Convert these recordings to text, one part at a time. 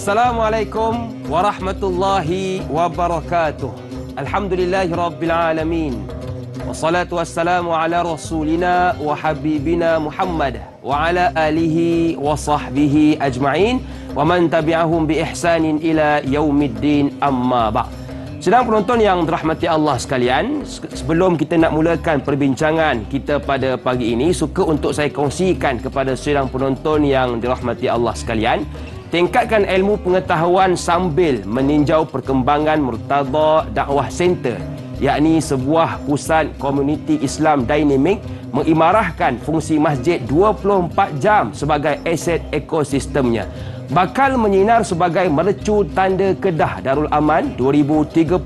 Assalamualaikum warahmatullahi wabarakatuh. Alhamdulillahirabbil alamin. Wassalatu wassalamu ala rasulina wa habibina Muhammad wa ala alihi wa sahbihi ajma'in wa man tabi'ahum bi ihsanin ila yaumiddin, amma ba'd. Sedang penonton yang dirahmati Allah sekalian, sebelum kita nak mulakan perbincangan kita pada pagi ini, suka untuk saya kongsikan kepada sedang penonton yang dirahmati Allah sekalian, tingkatkan ilmu pengetahuan sambil meninjau perkembangan Murtada Dakwah Center, yakni sebuah pusat komuniti Islam dinamik mengimarahkan fungsi masjid 24 jam sebagai aset ekosistemnya. Bakal menyinar sebagai mercu tanda Kedah Darul Aman 2030.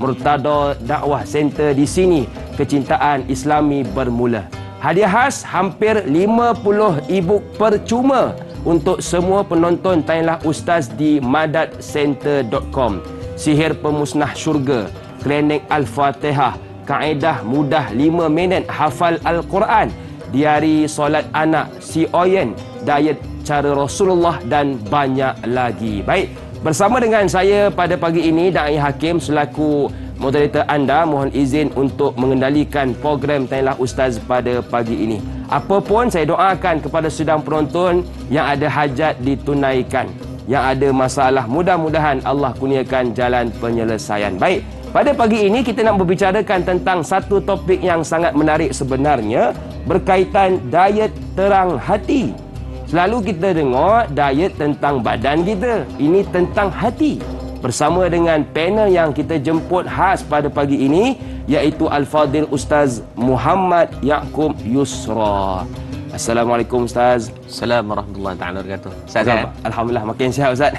Murtada Dakwah Center di sini kecintaan Islami bermula. Hadiah khas hampir 50 e-book percuma untuk semua penonton Tanyalah Ustaz di madadcenter.com. Sihir pemusnah syurga, klinik Al-Fatihah, kaedah mudah 5 minit hafal Al-Quran, diari solat anak, si Oyen, diet cara Rasulullah dan banyak lagi. Baik, bersama dengan saya pada pagi ini Da'i Hakim selaku moderator anda, mohon izin untuk mengendalikan program Tanyalah Ustaz pada pagi ini. Apapun saya doakan kepada sedang penonton yang ada hajat ditunaikan, yang ada masalah mudah-mudahan Allah kurniakan jalan penyelesaian. Baik, pada pagi ini kita nak berbicarakan tentang satu topik yang sangat menarik sebenarnya, berkaitan diet terang hati. Selalu kita dengar diet tentang badan kita, ini tentang hati. Bersama dengan panel yang kita jemput khas pada pagi ini, iaitu Al-Fadil Ustaz Muhammad Ya'qub Yusra. Assalamualaikum Ustaz. Assalamualaikum warahmatullahi wabarakatuh. Ustaz, alhamdulillah makin sihat Ustaz.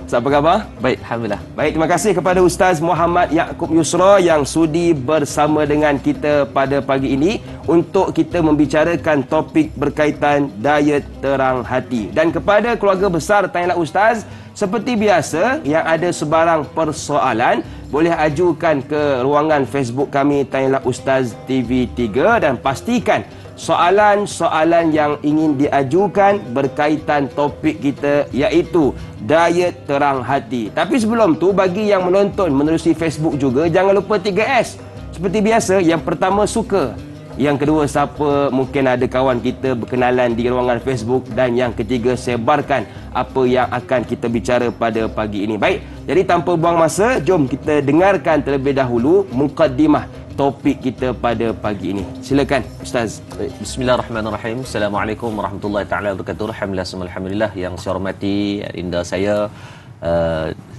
Ustaz, apa khabar? Baik, alhamdulillah. Baik, terima kasih kepada Ustaz Muhammad Ya'qub Yusra yang sudi bersama dengan kita pada pagi ini untuk kita membicarakan topik berkaitan diet terang hati. Dan kepada keluarga besar Tanyalah Ustaz, seperti biasa, yang ada sebarang persoalan boleh ajukan ke ruangan Facebook kami Tanyalah Ustaz TV3 dan pastikan soalan-soalan yang ingin diajukan berkaitan topik kita, iaitu diet terang hati. Tapi sebelum tu, bagi yang menonton menerusi Facebook juga, jangan lupa 3S. Seperti biasa, yang pertama suka, yang kedua siapa mungkin ada kawan kita berkenalan di ruangan Facebook, dan yang ketiga sebarkan apa yang akan kita bicara pada pagi ini. Baik, jadi tanpa buang masa, jom kita dengarkan terlebih dahulu mukaddimah topik kita pada pagi ini. Silakan Ustaz. Bismillahirrahmanirrahim. Assalamualaikum warahmatullahi taala wabarakatuh. Alhamdulillah yang saya hormati indah saya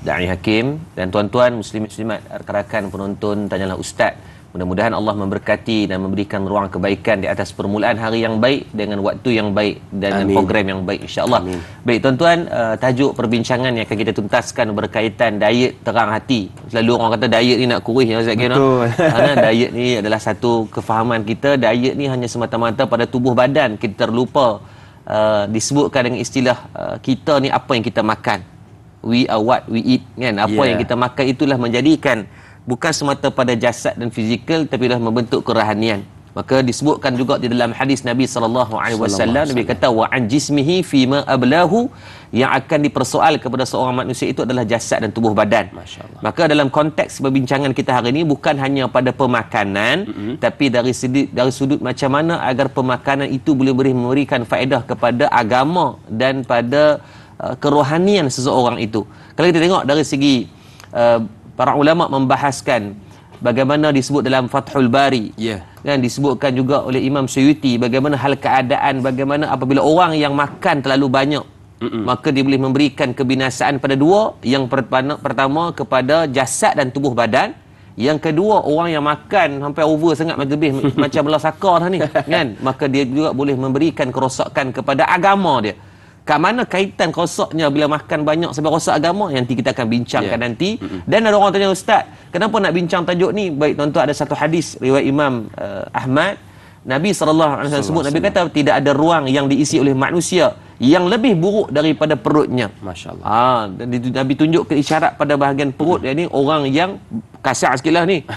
Da'i Hakim dan tuan-tuan muslim-muslimat, rakan-rakan penonton Tanyalah Ustaz. Mudah-mudahan Allah memberkati dan memberikan ruang kebaikan di atas permulaan hari yang baik dengan waktu yang baik dan dengan program yang baik, insya-Allah. Baik tuan-tuan, tajuk perbincangan yang akan kita tuntaskan berkaitan diet terang hati. Selalu orang kata diet ni nak kurus ya Ustaz, kerana diet ni adalah satu kefahaman kita, diet ni hanya semata-mata pada tubuh badan. Kita terlupa disebutkan dengan istilah kita ni apa yang kita makan. We are what we eat, kan? Apa yang kita makan itulah menjadikan bukan semata pada jasad dan fizikal, tapi dah membentuk kerohanian. Maka disebutkan juga di dalam hadis Nabi SAW, Nabi kata wa an jismihi fima ablahu, yang akan dipersoal kepada seorang manusia itu adalah jasad dan tubuh badan. Maka dalam konteks perbincangan kita hari ini bukan hanya pada pemakanan, tapi dari sudut macam mana agar pemakanan itu boleh memberikan faedah kepada agama dan pada kerohanian seseorang itu. Kalau kita tengok dari segi para ulama membahaskan bagaimana disebut dalam Fathul Bari, kan disebutkan juga oleh Imam Suyuti bagaimana hal keadaan, bagaimana apabila orang yang makan terlalu banyak, maka dia boleh memberikan kebinasaan pada dua. Yang pertama kepada jasad dan tubuh badan, yang kedua orang yang makan sampai over sangat lebih macam belah sakar dah ni, kan, maka dia juga boleh memberikan kerosakan kepada agama dia. Kat mana kaitan rosaknya bila makan banyak sampai rosak agama? Nanti kita akan bincangkan nanti. Dan ada orang tanya, Ustaz, kenapa nak bincang tajuk ni? Baik tuan-tuan, ada satu hadis riwayat Imam Ahmad. Nabi SAW sebut, Nabi kata tidak ada ruang yang diisi oleh manusia yang lebih buruk daripada perutnya. Masya-Allah. Nabi tunjuk ke isyarat pada bahagian perut, yakni orang yang kasar sikitlah ni.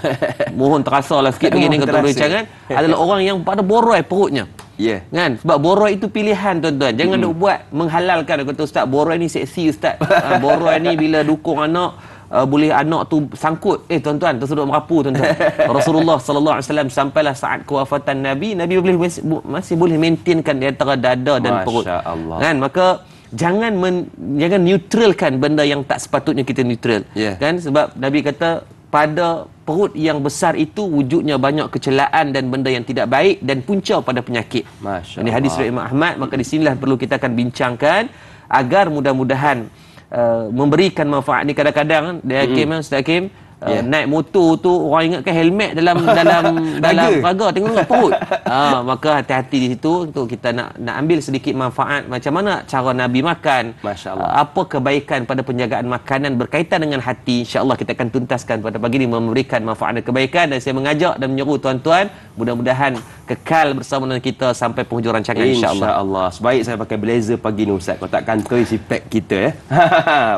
Mohon terasa lah sikit begini kata perbincangan, adalah orang yang pada boroi perutnya. Ya. Kan? Sebab boroi itu pilihan tuan-tuan. Jangan duk buat menghalalkan. Kata ustaz, boroi ni seksi ustaz. Boroi ni bila dukung anak boleh anak tu sangkut. Tuan-tuan, tersudut merapu tuan-tuan. Rasulullah sallallahu alaihi wasallam sampailah saat kewafatan Nabi boleh masih boleh maintainkan di antara dada dan perut. Masya-Allah. Kan? Maka jangan neutralkan benda yang tak sepatutnya kita neutral. Kan? Sebab Nabi kata pada perut yang besar itu wujudnya banyak kecelaan dan benda yang tidak baik dan punca pada penyakit. Ini hadis riwayat Imam Ahmad. Maka di sinilah perlu kita akan bincangkan agar mudah-mudahan memberikan manfaat ni. Kadang-kadang dia Hakim, Ustaz Hakim, naik motor tu orang ingatkan helmet dalam raga, tengok perut. Maka hati-hati di situ. Untuk kita nak ambil sedikit manfaat macam mana cara Nabi makan, apa kebaikan pada penjagaan makanan berkaitan dengan hati. InsyaAllah kita akan tuntaskan pada pagi ini, memberikan manfaat dan kebaikan. Dan saya mengajak dan menyeru tuan-tuan mudah-mudahan kekal bersama dengan kita sampai penghujung rancangan, insyaAllah. InsyaAllah. Sebaik saya pakai blazer pagi ni Ustaz, kalau tak kantoi si pack kita.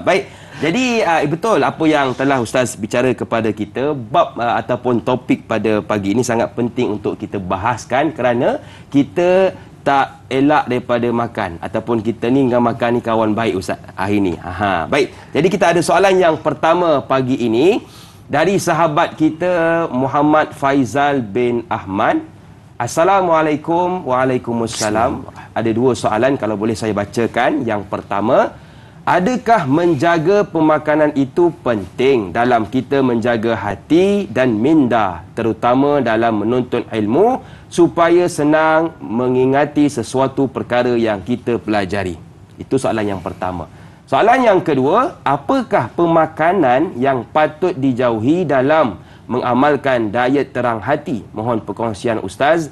Baik. Jadi betul apa yang telah Ustaz bicara kepada kita. Bab ataupun topik pada pagi ini sangat penting untuk kita bahaskan, kerana kita tak elak daripada makan, ataupun kita ni dengan makan ni kawan baik Ustaz hari ni. Baik. Jadi kita ada soalan yang pertama pagi ini dari sahabat kita Muhammad Faizal bin Ahmad. Assalamualaikum. Waalaikumsalam. Ada dua soalan, kalau boleh saya bacakan. Yang pertama, adakah menjaga pemakanan itu penting dalam kita menjaga hati dan minda, terutama dalam menuntut ilmu, supaya senang mengingati sesuatu perkara yang kita pelajari? Itu soalan yang pertama. Soalan yang kedua, apakah pemakanan yang patut dijauhi dalam mengamalkan diet terang hati? Mohon perkongsian Ustaz.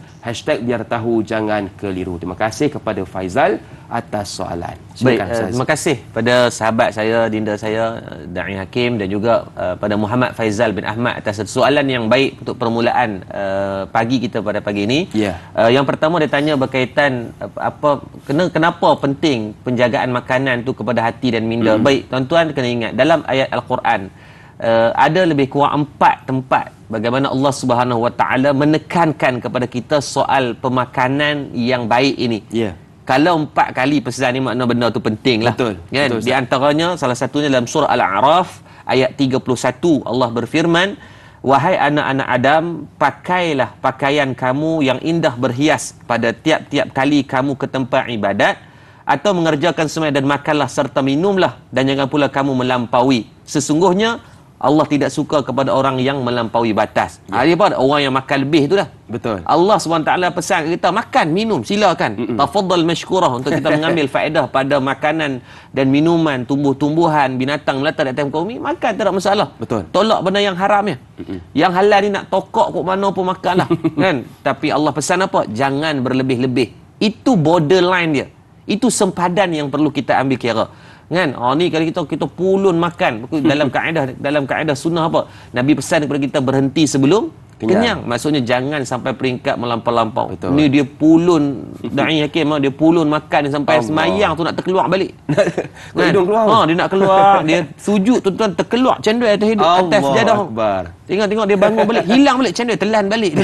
#biar tahu jangan keliru. Terima kasih kepada Faizal atas soalan. Baik, terima kasih pada sahabat saya, dinda saya, Da'i Hakim, dan juga pada Muhammad Faizal bin Ahmad atas soalan yang baik untuk permulaan pagi kita pada pagi ini. Yang pertama dia tanya berkaitan kenapa penting penjagaan makanan tu kepada hati dan minda. Baik, tuan-tuan kena ingat dalam ayat Al-Quran ada lebih kurang 4 tempat bagaimana Allah Subhanahu Wa Taala menekankan kepada kita soal pemakanan yang baik ini. Kalau 4 kali pesan ni, makna benda tu penting lah. Betul. Kan? Betul, di antaranya salah satunya dalam surah Al-A'raf ayat 31, Allah berfirman, wahai anak-anak Adam, pakailah pakaian kamu yang indah berhias pada tiap-tiap kali kamu ke tempat ibadat atau mengerjakan sembahyang, dan makanlah serta minumlah, dan jangan pula kamu melampaui. Sesungguhnya Allah tidak suka kepada orang yang melampaui batas. Dia apa? Orang yang makan lebih tu dah. Betul. Allah SWT pesan kita makan, minum, silakan. Tafaddal mashkurah, untuk kita mengambil faedah pada makanan dan minuman, tumbuh-tumbuhan, binatang melata di atas muka bumi, makan tak ada masalah. Betul. Tolak benda yang haramnya. Yang halal ni nak tokok kok mana pun makanlah. Kan? Tapi Allah pesan apa? Jangan berlebih-lebih. Itu borderline dia. Itu sempadan yang perlu kita ambil kira. Kan? Ni kalau kita pulun makan dalam kaedah sunnah apa? Nabi pesan kepada kita berhenti sebelum kenyang. Maksudnya jangan sampai peringkat melampau-lampau. Ni dia pulun, Da'i Hakim, dia pulun makan sampai semayang tu nak terkeluar balik. Hidung keluar. Dia nak keluar, dia sujud tuan-tuan, terkeluar cendol atas hidup, atas sejadah. Tengok dia bangun balik, hilang balik cendol, telan balik.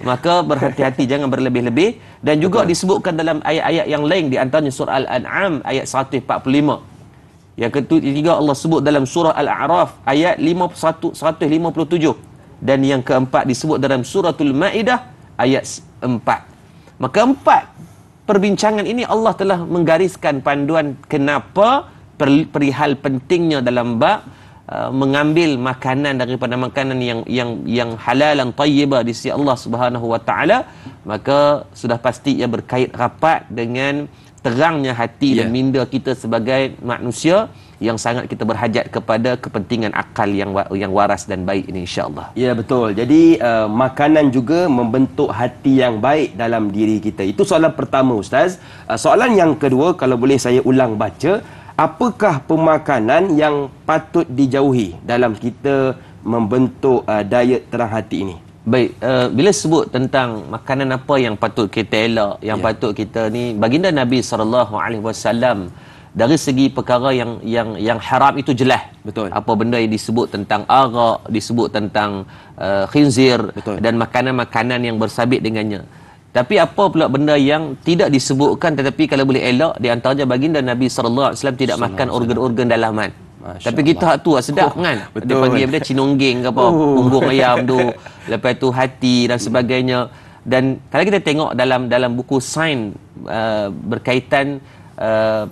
Maka berhati-hati, jangan berlebih-lebih. Dan juga disebutkan dalam ayat-ayat yang lain, di antaranya surah Al-An'am ayat 145. Yang ketiga Allah sebut dalam surah Al-A'raf ayat 157. Dan yang keempat disebut dalam suratul Ma'idah ayat 4. Maka 4 perbincangan ini Allah telah menggariskan panduan kenapa perihal pentingnya dalam bab mengambil makanan daripada makanan yang halal dan tayyibah di sisi Allah Subhanahu Wa Taala. Maka sudah pasti ia berkait rapat dengan terangnya hati dan minda kita sebagai manusia yang sangat kita berhajat kepada kepentingan akal yang waras dan baik ini, insya-Allah. Ya, betul. Jadi makanan juga membentuk hati yang baik dalam diri kita. Itu soalan pertama, Ustaz. Soalan yang kedua, kalau boleh saya ulang baca, apakah pemakanan yang patut dijauhi dalam kita membentuk diet terang hati ini? Baik, bila sebut tentang makanan apa yang patut kita elak, yang patut kita ni, baginda Nabi SAW dari segi perkara yang haram itu jelas. Betul. Apa benda yang disebut tentang arak, disebut tentang khinzir, dan makanan-makanan yang bersabit dengannya. Tapi apa pula benda yang tidak disebutkan tetapi kalau boleh elak, di antaranya baginda Nabi sallallahu alaihi wasallam tidak makan organ-organ dalaman. Tapi kita tu sedap kan. Betul. Dia panggil dia cinonggeng ke apa, punggung ayam tu, lepas tu hati dan sebagainya. Dan kalau kita tengok dalam buku sains berkaitan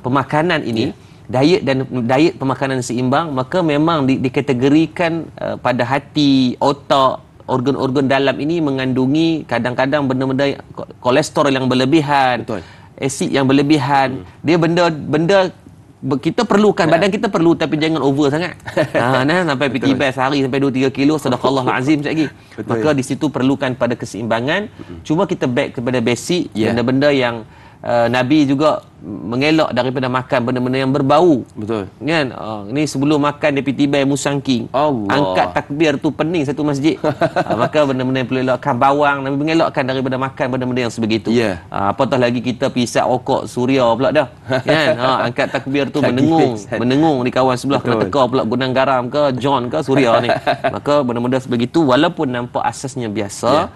pemakanan ini, diet pemakanan seimbang, maka memang dikategorikan pada hati, otak, organ-organ dalam ini mengandungi kadang-kadang benda-benda kolesterol yang berlebihan, betul, asid yang berlebihan. Dia benda kita perlukan, badan kita perlu, tapi jangan over sangat. Sampai PTB sehari sampai 2-3 kilo, sadaqallahul azim sekejap lagi. Maka di situ perlukan pada keseimbangan. Cuma kita back kepada basic, benda-benda yang Nabi juga mengelak daripada makan benda-benda yang berbau. Betul. Kan? Ni sebelum makan dia tiba musangking. Angkat takbir tu pening satu masjid. Maka benda-benda yang perlu elakkan, bawang, Nabi mengelakkan daripada makan benda-benda yang sebegitu. Apatah lagi kita pisat rokok suria pula dah. Kan? Angkat takbir tu menengung di kawan sebelah, kena teka pula gunang garam ke John ke suria ni. Maka benda-benda sebegitu walaupun nampak asasnya biasa,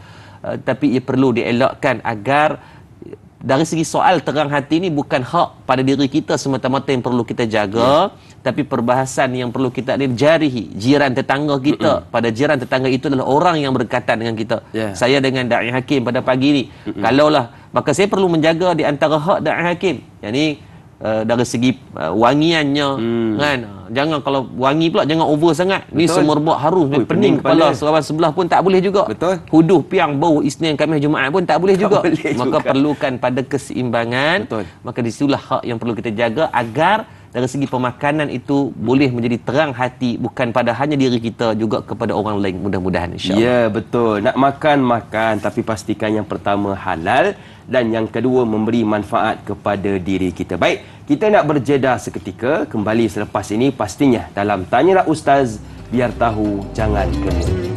tapi ia perlu dielakkan agar dari segi soal terang hati ni bukan hak pada diri kita semata-mata yang perlu kita jaga, tapi perbahasan yang perlu kita jarihi jiran tetangga kita. Pada jiran tetangga itu adalah orang yang berdekatan dengan kita. Saya dengan Da'i Hakim pada pagi ni, kalaulah, maka saya perlu menjaga di antara hak Da'i Hakim, yang ni dari segi wangiannya, kan, jangan kalau wangi pula jangan over sangat. Ni semerbak harum, pening kepala serawan sebelah pun tak boleh juga. Huduh piang bau Isnin Khamis Jumaat pun tak boleh juga. Maka perlukan pada keseimbangan. Maka disitulah hak yang perlu kita jaga agar dari segi pemakanan itu boleh menjadi terang hati, bukan pada hanya diri kita, juga kepada orang lain, mudah-mudahan insya-Allah. Ya, betul. Nak makan, tapi pastikan yang pertama halal dan yang kedua memberi manfaat kepada diri kita. Baik, kita nak berjeda seketika, kembali selepas ini pastinya dalam Tanyalah Ustaz, biar tahu jangan keliru.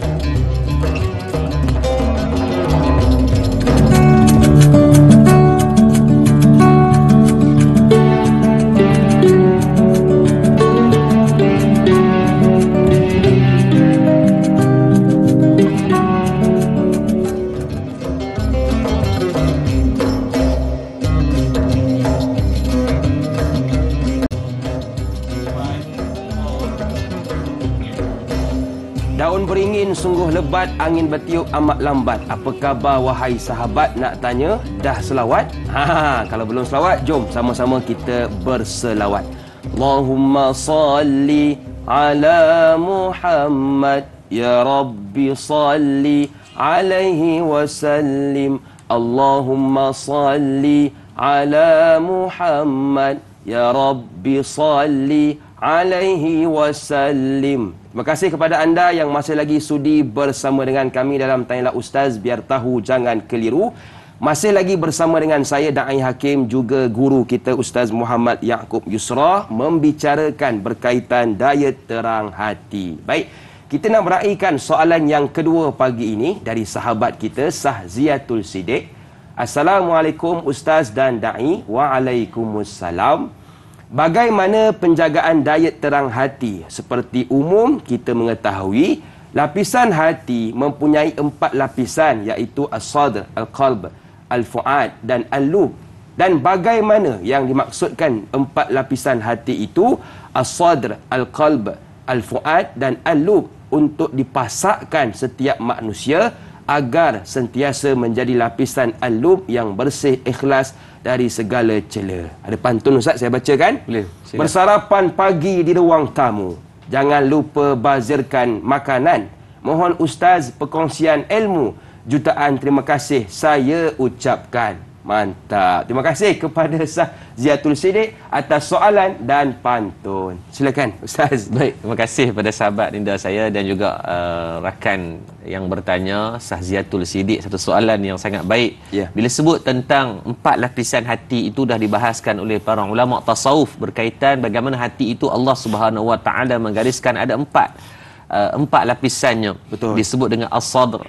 Daun beringin sungguh lebat, angin bertiup amat lambat. Apa khabar wahai sahabat, nak tanya, dah selawat? Kalau belum selawat, jom sama-sama kita berselawat. Allahumma salli ala Muhammad, ya Rabbi salli alaihi wasallim. Allahumma salli ala Muhammad, ya Rabbi salli alaihi wasallim. Terima kasih kepada anda yang masih lagi sudi bersama dengan kami dalam Tanyalah Ustaz, biar tahu jangan keliru. Masih lagi bersama dengan saya Da'i Hakim, juga guru kita Ustaz Muhammad Yaakob Yusra, membicarakan berkaitan diet terang hati. Baik, kita nak meraihkan soalan yang kedua pagi ini dari sahabat kita Sahziatul Siddiq. Assalamualaikum Ustaz dan Da'i. Waalaikumsalam. Bagaimana penjagaan diet terang hati? Seperti umum kita mengetahui, lapisan hati mempunyai 4 lapisan, iaitu as-sadr, al-qalb, al-fu'ad dan al-lub. Dan bagaimana yang dimaksudkan 4 lapisan hati itu, as-sadr, al-qalb, al-fu'ad dan al-lub, untuk dipasakkan setiap manusia agar sentiasa menjadi lapisan al-lub yang bersih, ikhlas dari segala cela. Ada pantun Ustaz, saya bacakan. Boleh. Bersarapan pagi di ruang tamu, jangan lupa bazirkan makanan. Mohon Ustaz perkongsian ilmu. Jutaan terima kasih saya ucapkan. Mantap. Terima kasih kepada Sahziatul Siddiq atas soalan dan pantun. Silakan Ustaz. Baik, terima kasih kepada sahabat Linda saya dan juga rakan yang bertanya, Sahziatul Siddiq, satu soalan yang sangat baik. Bila sebut tentang 4 lapisan hati itu dah dibahaskan oleh para ulama tasawuf berkaitan bagaimana hati itu Allah Subhanahu Wa Taala menggariskan ada 4 lapisannya. Disebut dengan as-sadr,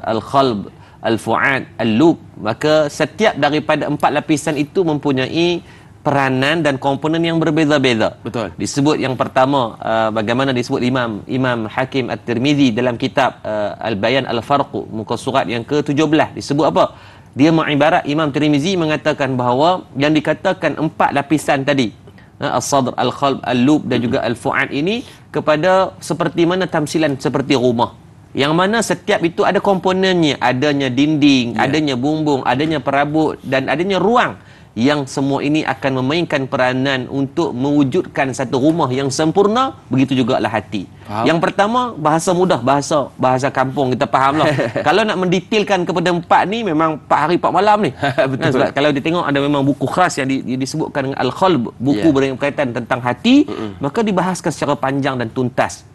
al-qalb, al-fu'ad, al-lub. Maka setiap daripada 4 lapisan itu mempunyai peranan dan komponen yang berbeza-beza. Disebut yang pertama, bagaimana disebut Imam Hakim At-Tirmizi dalam kitab Al-Bayan Al-Farq, muka surat yang ke-17, disebut apa? dia mengibarat Imam Tirmizi mengatakan bahawa yang dikatakan 4 lapisan tadi, as-sadr, al-qalb, al-lub dan juga al-fu'ad ini kepada seperti mana tamsilan seperti rumah, yang mana setiap itu ada komponennya, adanya dinding, adanya bumbung, adanya perabot dan adanya ruang, yang semua ini akan memainkan peranan untuk mewujudkan satu rumah yang sempurna. Begitu juga lah hati. Faham? Yang pertama, bahasa mudah, bahasa kampung kita faham lah. Kalau nak mendetailkan kepada 4 ni memang 4 hari 4 malam ni. Betul. Sebab kalau dia tengok ada memang buku khas yang disebutkan dengan Al-Qalb, buku berkaitan tentang hati, maka dibahaskan secara panjang dan tuntas.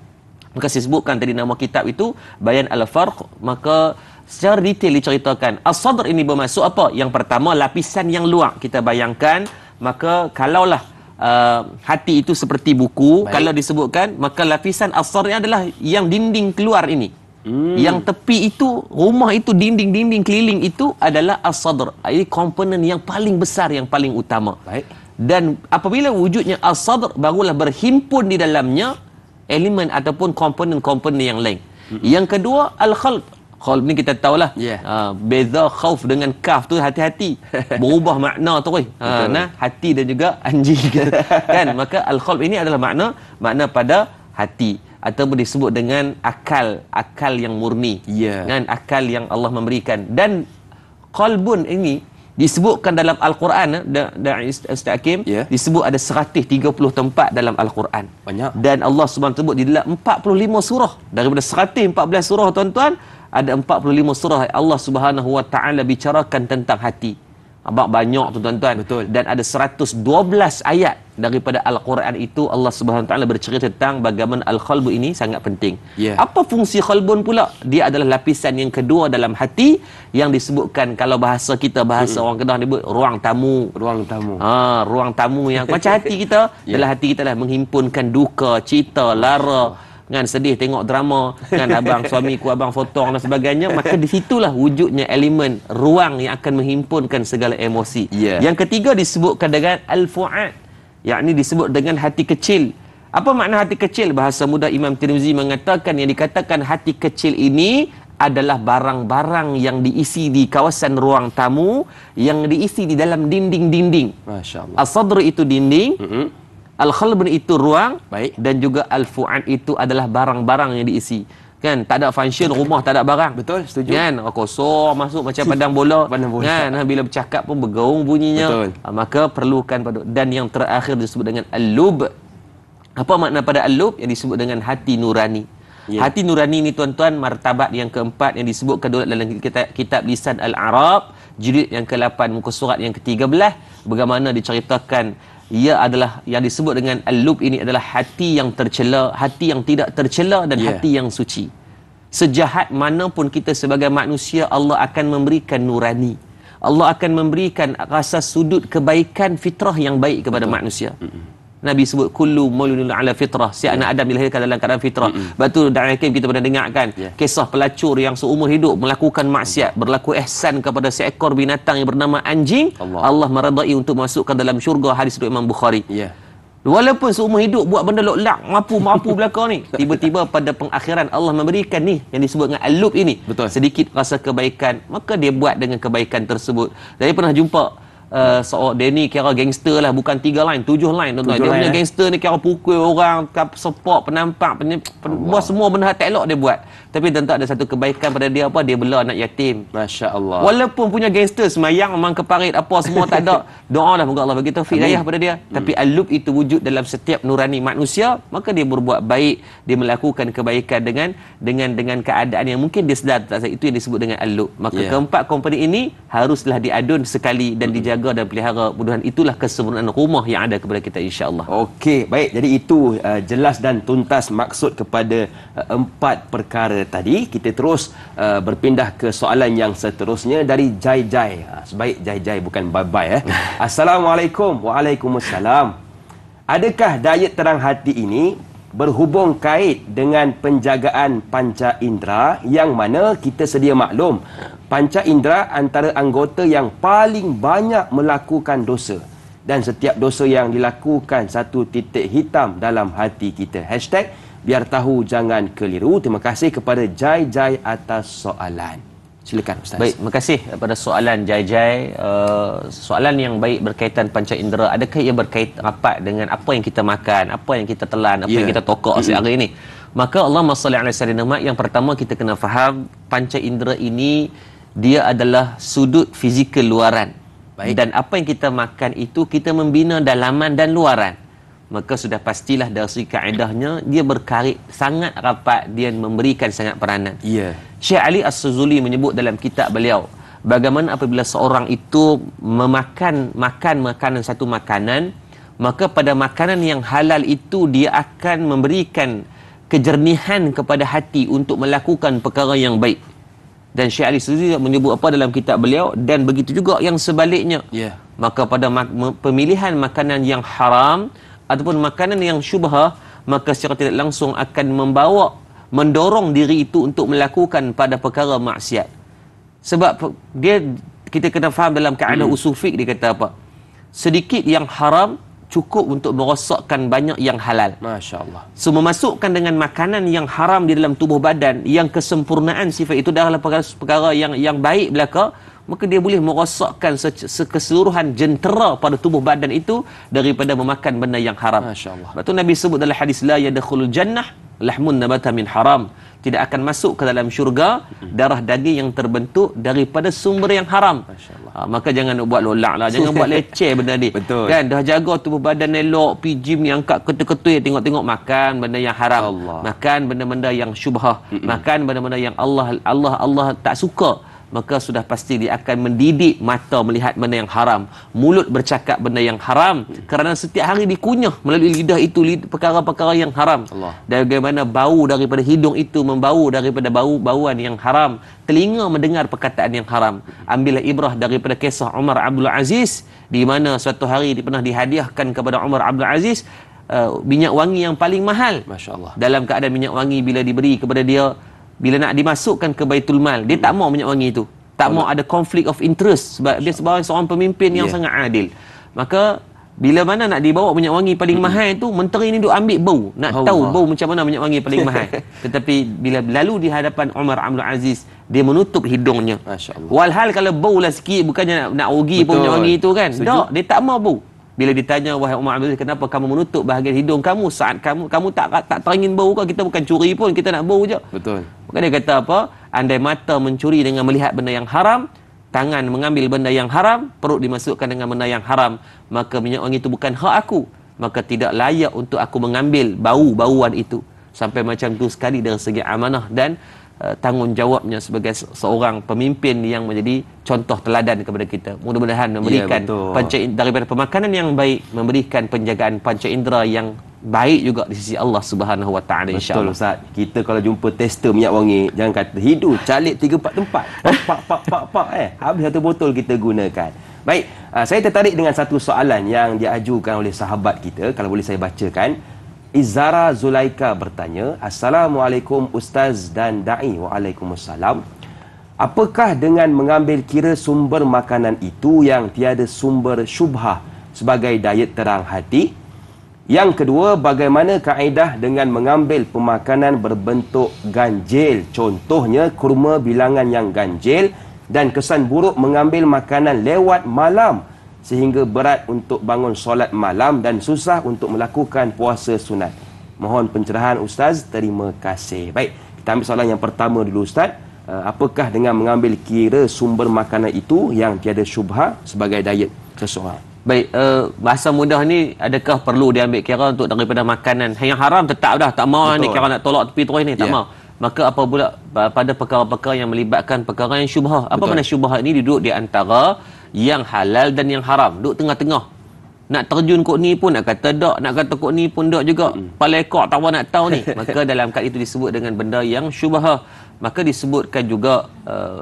Maka saya sebutkan tadi nama kitab itu Bayan Al-Farq, maka secara detail diceritakan. As-sadr ini bermaksud apa? Yang pertama, lapisan yang luar. Kita bayangkan, maka kalaulah hati itu seperti buku, kalau disebutkan, maka lapisan as-sadr adalah yang dinding keluar ini. Yang tepi itu, rumah itu, dinding-dinding keliling itu adalah as-sadr. Ini komponen yang paling besar, yang paling utama. Dan apabila wujudnya as-sadr, barulah berhimpun di dalamnya elemen ataupun komponen-komponen yang lain. Yang kedua, al-qalb. Qalb ni kita tahulah, beza khauf dengan kaf tu hati-hati, berubah makna tu hati dan juga anjing kan. Maka al-qalb ini adalah makna pada hati, ataupun disebut dengan akal yang murni, kan, akal yang Allah memberikan. Dan qalbun ini disebutkan dalam Al-Quran, Ustaz Hakim, disebut ada 130 tempat dalam Al-Quran. Banyak. Dan Allah SWT sebut di dalam 45 surah. Daripada 114 surah, tuan-tuan, ada 45 surah Allah Subhanahu Wa Taala bicarakan tentang hati. Banyak tu, tuan-tuan. Betul. Dan ada 112 ayat daripada Al-Quran itu Allah Subhanahu Wa Taala bercerita tentang bagaimana al-qalbu ini sangat penting. Apa fungsi qalbun pula? Dia adalah lapisan yang kedua dalam hati, yang disebutkan kalau bahasa kita, bahasa orang Kedah disebut ruang tamu. Ruang tamu yang macam hati kita. Dalam hati kita lah menghimpunkan duka, cita, lara, kan, sedih tengok drama, kan, abang suamiku, abang fotong dan sebagainya. Maka di situlah wujudnya elemen ruang yang akan menghimpunkan segala emosi. Yang ketiga disebutkan dengan al-fu'ad, yakni disebut dengan hati kecil. Apa makna hati kecil? Bahasa mudah Imam Tirmizi mengatakan, yang dikatakan hati kecil ini adalah barang-barang yang diisi di kawasan ruang tamu, yang diisi di dalam dinding-dinding. Masya-Allah. As-sadr itu dinding, al-qalb itu ruang, dan juga al-fu'ad itu adalah barang-barang yang diisi. Kan, tak ada function rumah, tak ada barang. Betul, setuju. Kan, kosong masuk macam padang bola. Kan, bila bercakap pun bergaung bunyinya. Betul. Maka perlukan pada. Dan yang terakhir disebut dengan al-lub. Apa makna pada al-lub? Yang disebut dengan hati nurani. Hati nurani ini, tuan-tuan, martabat yang keempat yang disebutkan dalam kitab Lisan Al-Arab, jilid yang ke-8, muka surat yang ke-13, bagaimana diceritakan ia adalah yang disebut dengan al-lub ini adalah hati yang tercela, hati yang tidak tercela, dan hati yang suci. Sejahat manapun kita sebagai manusia, Allah akan memberikan nurani. Allah akan memberikan rasa sudut kebaikan, fitrah yang baik kepada manusia. Nabi sebut kullu mauludun ala fitrah, si anak Adam dilahirkan dalam keadaan fitrah. Batu dan Hakim kita pernah dengarkan kisah pelacur yang seumur hidup melakukan maksiat, berlaku ihsan kepada seekor binatang yang bernama anjing. Allah meredai untuk masukkan dalam syurga, hadis riwayat Imam Bukhari. Walaupun seumur hidup buat benda lok-lak, mampu belakang ni, tiba-tiba pada pengakhiran Allah memberikan ni yang disebut dengan al-lub ini. Sedikit rasa kebaikan, maka dia buat dengan kebaikan tersebut. Saya pernah jumpa seorang, dia ni kira gangster lah, bukan 3 line, 7 line, tuan-tuan. Dia punya gangster ni kira pukul orang, support, penampak, buat semua benda tak elok dia buat. Tapi tentu ada satu kebaikan pada dia, apa? Dia bela anak yatim. Masya Allah. Walaupun punya gangster semayang, memang keparit, apa semua tak ada. Doa lah, moga Allah bagi taufik hidayah pada dia. Tapi al-lub itu wujud dalam setiap nurani manusia, maka dia berbuat baik, dia melakukan kebaikan dengan keadaan yang mungkin dia sedar tak. Itu yang disebut dengan al-lub. Maka keempat komponen ini haruslah diadun sekali dan dijaga dan pelihara. Mudah-mudahan itulah kesempurnaan rumah yang ada kepada kita, insya-Allah. Okey, baik. Jadi itu jelas dan tuntas maksud kepada 4 perkara tadi. Kita terus berpindah ke soalan yang seterusnya dari Jai. Sebaik Jai, bukan bye-bye. Assalamualaikum. Waalaikumsalam. Adakah diet terang hati ini berhubung kait dengan penjagaan panca indera, yang mana kita sedia maklum panca indera antara anggota yang paling banyak melakukan dosa, dan setiap dosa yang dilakukan satu titik hitam dalam hati kita. #biar tahu jangan keliru. Terima kasih kepada Jai atas soalan. Silakan Ustaz. Baik, terima kasih pada soalan Jai. Soalan yang baik berkaitan panca indera, adakah ia berkait rapat dengan apa yang kita makan, apa yang kita telan, apa yang kita tokok sehari ini? Maka Allahumma salli ala sayyidina Muhammad, yang pertama kita kena faham panca indera ini dia adalah sudut fizikal luaran. Baik. Dan apa yang kita makan itu kita membina dalaman dan luaran. Maka sudah pastilah dari segi kaedahnya dia berkait sangat rapat, dia memberikan sangat peranan. Ya. Syekh Ali As-Suzuli menyebut dalam kitab beliau bagaimana apabila seorang itu makan makanan satu makanan, maka pada makanan yang halal itu dia akan memberikan kejernihan kepada hati untuk melakukan perkara yang baik. Dan Syekh Ali As-Suzuli menyebut apa dalam kitab beliau, dan begitu juga yang sebaliknya. Ya. Maka pada pemilihan makanan yang haram ataupun makanan yang syubhah, maka secara tidak langsung akan mendorong diri itu untuk melakukan pada perkara maksiat. Sebab kita kena faham dalam kaedah usul fiqh, dia kata apa? Sedikit yang haram cukup untuk merosakkan banyak yang halal. Masya Allah. So memasukkan dengan makanan yang haram di dalam tubuh badan, yang kesempurnaan sifat itu adalah perkara yang baik belaka, maka dia boleh merosakkan keseluruhan jentera pada tubuh badan itu daripada memakan benda yang haram. Masya Allah. Sebab tu Nabi sebut dalam hadis, la yadkhulul jannah lahmun nabata min haram. Tidak akan masuk ke dalam syurga darah daging yang terbentuk daripada sumber yang haram. Masya Allah. Maka jangan buat lolak lah, jangan buat leceh benda ni. Betul. Kan dah jaga tubuh badan elok, pergi gym ni angkat ketul-ketul, tengok-tengok makan benda yang haram. Allah. Makan benda-benda yang syubhah, makan benda-benda yang Allah tak suka. Maka sudah pasti dia akan mendidik mata melihat benda yang haram, mulut bercakap benda yang haram, kerana setiap hari dikunyah melalui lidah itu perkara-perkara yang haram. Allah. Dan bagaimana bau daripada hidung itu membau daripada bau-bauan yang haram, telinga mendengar perkataan yang haram. Ambillah ibrah daripada kisah Umar Abdul Aziz, di mana suatu hari dia pernah dihadiahkan kepada Umar Abdul Aziz minyak wangi yang paling mahal. Masya Allah. Dalam keadaan minyak wangi bila diberi kepada dia, bila nak dimasukkan ke Baitul Mal, dia tak mau minyak wangi itu. Tak mau ada conflict of interest, sebab dia sebagai seorang pemimpin yang sangat adil. Maka bila mana nak dibawa minyak wangi paling mahal itu, menteri ni duk ambil bau, nak tahu bau macam mana minyak wangi paling mahal. Tetapi bila lalu di hadapan Umar Abdul Aziz, dia menutup hidungnya. Masya Allah. Walhal kalau bau lah sikit, bukannya nak rugi pun minyak wangi itu kan. Tak, dia tak mau bau. Bila ditanya, wahai Umar Abdul Aziz, kenapa kamu menutup bahagian hidung kamu saat kamu tak teringin bau ke? Kita bukan curi pun, kita nak bau je. Betul. Maka dia kata apa? Andai mata mencuri dengan melihat benda yang haram, tangan mengambil benda yang haram, perut dimasukkan dengan benda yang haram, maka minyak wangi itu bukan hak aku. Maka tidak layak untuk aku mengambil bau-bauan itu. Sampai macam tu sekali dari segi amanah dan tanggungjawabnya sebagai seorang pemimpin yang menjadi contoh teladan kepada kita. Mudah-mudahan memberikan daripada pemakanan yang baik, memberikan penjagaan panca indera yang baik juga di sisi Allah Subhanahu Wa Taala, insya-Allah. Betul Ustaz. Kita kalau jumpa tester minyak wangi, jangan kata hidung calik 3-4 tempat. Pak habis satu botol kita gunakan. Baik, saya tertarik dengan satu soalan yang diajukan oleh sahabat kita, kalau boleh saya bacakan. Izara Zulaika bertanya, Assalamualaikum Ustaz dan Da'i. Waalaikumsalam. Apakah dengan mengambil kira sumber makanan itu yang tiada sumber syubhah sebagai diet terang hati? Yang kedua, bagaimana kaedah dengan mengambil pemakanan berbentuk ganjil? Contohnya kurma bilangan yang ganjil, dan kesan buruk mengambil makanan lewat malam sehingga berat untuk bangun solat malam dan susah untuk melakukan puasa sunat. Mohon pencerahan Ustaz, terima kasih. Baik, kita ambil soalan yang pertama dulu Ustaz. Apakah dengan mengambil kira sumber makanan itu yang tiada syubhah sebagai diet seseorang? Baik, bahasa mudah ni adakah perlu diambil kira untuk daripada makanan yang haram? Tetap dah, tak mau ni kira nak tolak tepi terus ni, tak mau. Maka apa pula pada perkara-perkara yang melibatkan perkara yang syubhah? Apa mana syubhah ini? Duduk di antara yang halal dan yang haram, duduk tengah-tengah. Nak terjun kok ni pun nak kata dak, nak kata kok ni pun dak juga. Kepala ekor tak nak tahu ni. Maka dalam kad itu disebut dengan benda yang syubhah. Maka disebutkan juga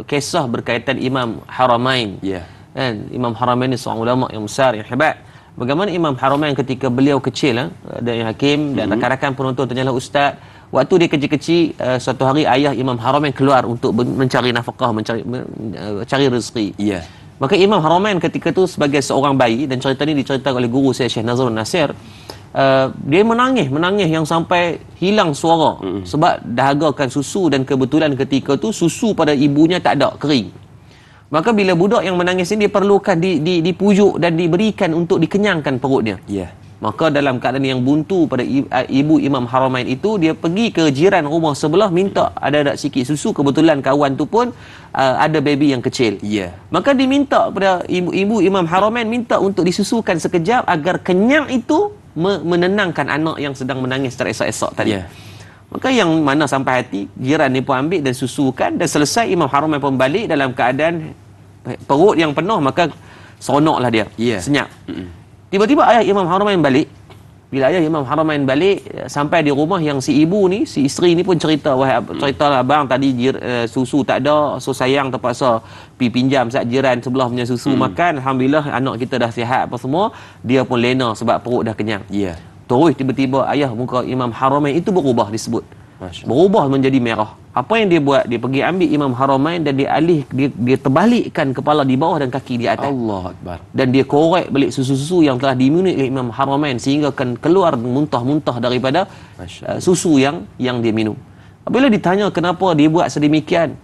kisah berkaitan Imam Haramain. Kan, Imam Haramain ni seorang ulama yang besar, yang hebat. Bagaimana Imam Haramain ketika beliau kecil, ada yang hakim dan rakan-rakan penonton tanyalah ustaz, waktu dia kecil-kecil, suatu hari ayah Imam Haramain keluar untuk mencari nafkah, mencari rezeki. Maka Imam Haramain ketika tu sebagai seorang bayi, dan cerita ni diceritakan oleh guru saya Syekh Nazrul Nasir, dia menangis yang sampai hilang suara sebab dahagakan susu, dan kebetulan ketika tu susu pada ibunya tak ada, kering. Maka bila budak yang menangis ini, dia perlukan dipujuk dan diberikan untuk dikenyangkan perutnya. Maka dalam keadaan yang buntu pada ibu Imam Haramain itu, dia pergi ke jiran rumah sebelah minta ada sikit susu. Kebetulan kawan tu pun ada baby yang kecil. Maka diminta pada ibu Imam Haramain, minta untuk disusukan sekejap agar kenyang itu menenangkan anak yang sedang menangis teresak-esak tadi. Maka yang mana sampai hati, jiran ni pun ambil dan susukan, dan selesai Imam Haramain pun balik dalam keadaan perut yang penuh. Maka seronoklah dia, senyap. Tiba-tiba ayah Imam Haramain balik. Bila ayah Imam Haramain balik, sampai di rumah yang si ibu ni, si isteri ni pun cerita, ceritalah abang tadi susu tak ada, so sayang terpaksa pinjam sat jiran sebelah punya susu makan. Alhamdulillah anak kita dah sihat apa semua. Dia pun lena sebab perut dah kenyang. Terus tiba-tiba ayah muka Imam Haramain itu berubah, disebut berubah menjadi merah. Apa yang dia buat? Dia pergi ambil Imam Haramain dan dia terbalikkan kepala di bawah dan kaki di atas. Allah Akbar. Dan dia korek balik susu-susu yang telah diminum oleh Imam Haramain sehingga akan keluar muntah-muntah daripada susu yang dia minum. Apabila ditanya kenapa dia buat sedemikian,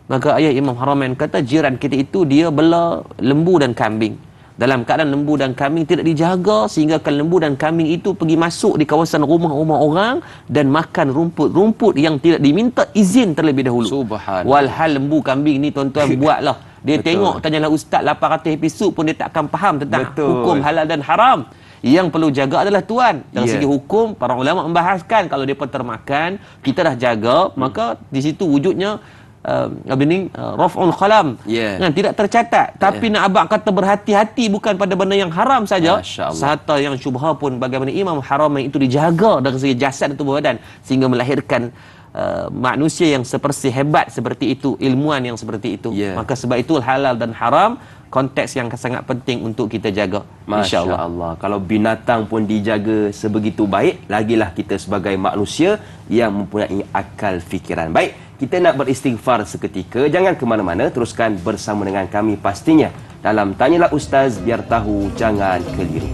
maka ayah Imam Haramain kata, jiran kita itu dia bela lembu dan kambing. Dalam keadaan lembu dan kambing tidak dijaga, sehingga lembu dan kambing itu pergi masuk di kawasan rumah-rumah orang dan makan rumput-rumput yang tidak diminta izin terlebih dahulu. Subhanallah. Walhal lembu kambing ni tuan-tuan buatlah. Dia tengok, tanyalah ustaz 800 episod pun dia tak akan faham tentang hukum halal dan haram. Yang perlu jaga adalah tuan. Dari segi hukum, para ulama membahaskan kalau dia pun termakan, kita dah jaga, maka di situ wujudnya raf'ul qalam, kan, tidak tercatat. Tapi nak abang kata berhati-hati bukan pada benda yang haram saja, serta yang syubha pun bagaimana Imam Haramain itu dijaga dari segi jasad dan tubuh badan sehingga melahirkan manusia yang seperti hebat seperti itu, ilmuwan yang seperti itu. Maka sebab itu halal dan haram konteks yang sangat penting untuk kita jaga. Masya Allah. Kalau binatang pun dijaga sebegitu baik, lagilah kita sebagai manusia yang mempunyai akal fikiran. Baik, kita nak beristighfar seketika. Jangan ke mana-mana, teruskan bersama dengan kami pastinya dalam Tanyalah Ustaz, biar tahu jangan keliru.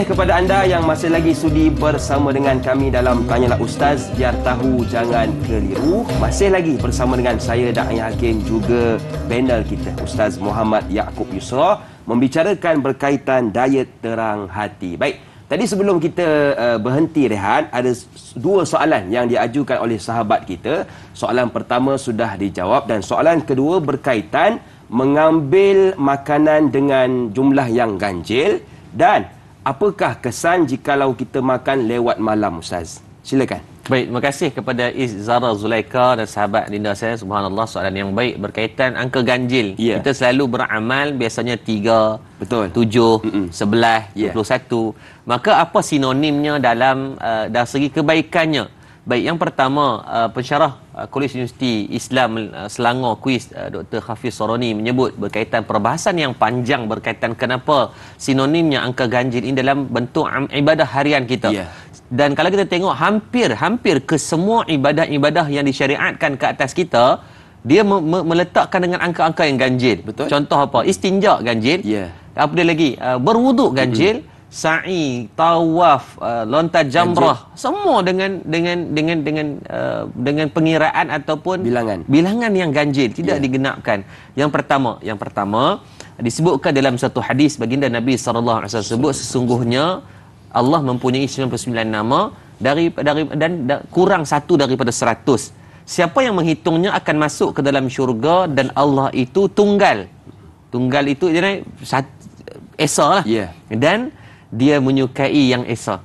Kepada anda yang masih lagi sudi bersama dengan kami dalam Tanyalah Ustaz, biar tahu jangan keliru. Masih lagi bersama dengan saya, Da'i Hakim, juga panel kita Ustaz Muhammad Yaakob Yusra, membicarakan berkaitan diet terang hati. Baik, tadi sebelum kita berhenti rehat, ada dua soalan yang diajukan oleh sahabat kita. Soalan pertama sudah dijawab dan soalan kedua berkaitan mengambil makanan dengan jumlah yang ganjil, dan apakah kesan jikalau kita makan lewat malam, Ustaz? Silakan. Baik, terima kasih kepada Zara Zulaika dan sahabat Dinda saya. Subhanallah, soalan yang baik berkaitan angka ganjil. Kita selalu beramal biasanya 3, 7, 11, 21. Maka apa sinonimnya dalam dari segi kebaikannya? Baik, yang pertama, pensyarah Kolej Universiti Islam Selangor Kuis, Dr. Hafiz Soroni menyebut berkaitan perbahasan yang panjang berkaitan kenapa sinonimnya angka ganjil ini dalam bentuk ibadah harian kita. Dan kalau kita tengok hampir ke semua ibadah-ibadah yang disyariatkan ke atas kita, dia meletakkan dengan angka-angka yang ganjil. Contoh apa? Istinja ganjil. Apa dia lagi? Berwuduk ganjil. Sa'i, tawaf, lontar jamrah, semua dengan pengiraan ataupun bilangan yang ganjil, tidak digenapkan. Yang pertama disebutkan dalam satu hadis baginda Nabi sallallahu alaihi wasallam sebut sesungguhnya Allah mempunyai 99 nama dan kurang satu daripada 100. Siapa yang menghitungnya akan masuk ke dalam syurga, dan Allah itu tunggal. Tunggal itu jadi esa lah. Dan dia menyukai yang esa.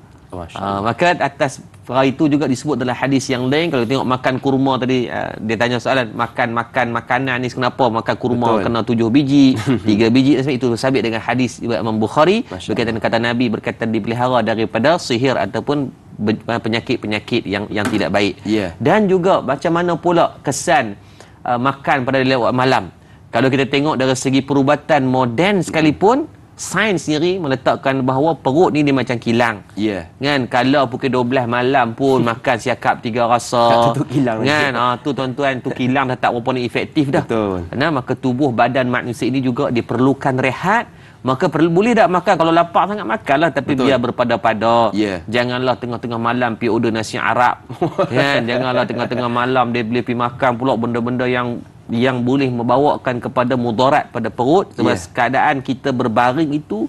Maka atas perkara itu juga disebut dalam hadis yang lain. Kalau tengok makan kurma tadi, dia tanya soalan, makan makanan ni kenapa makan kurma kena 7 biji 3 biji. Itu sabit dengan hadis Imam Bukhari berkaitan kata Nabi berkaitan dipelihara daripada sihir ataupun penyakit-penyakit yang tidak baik. Ya. Dan juga macam mana pula kesan makan pada lewat malam. Kalau kita tengok dari segi perubatan moden sekalipun, sains sendiri meletakkan bahawa perut ni dia macam kilang. Ya. Kan kalau pukul 12 malam pun makan siakap 3 rasa. Tu kilang kan tu tuan-tuan, tu kilang dah tak berapa ni efektif dah. Betul. Maka tubuh badan manusia ini juga diperlukan rehat. Maka boleh tak makan, kalau lapar sangat makanlah, tapi Betul. biar berpada-pada. Ya. Janganlah tengah-tengah malam pergi order nasi Arab. Kan, janganlah tengah-tengah malam dia boleh pergi makan pula benda-benda yang boleh membawakan kepada mudarat pada perut. Sebab keadaan kita berbaring itu,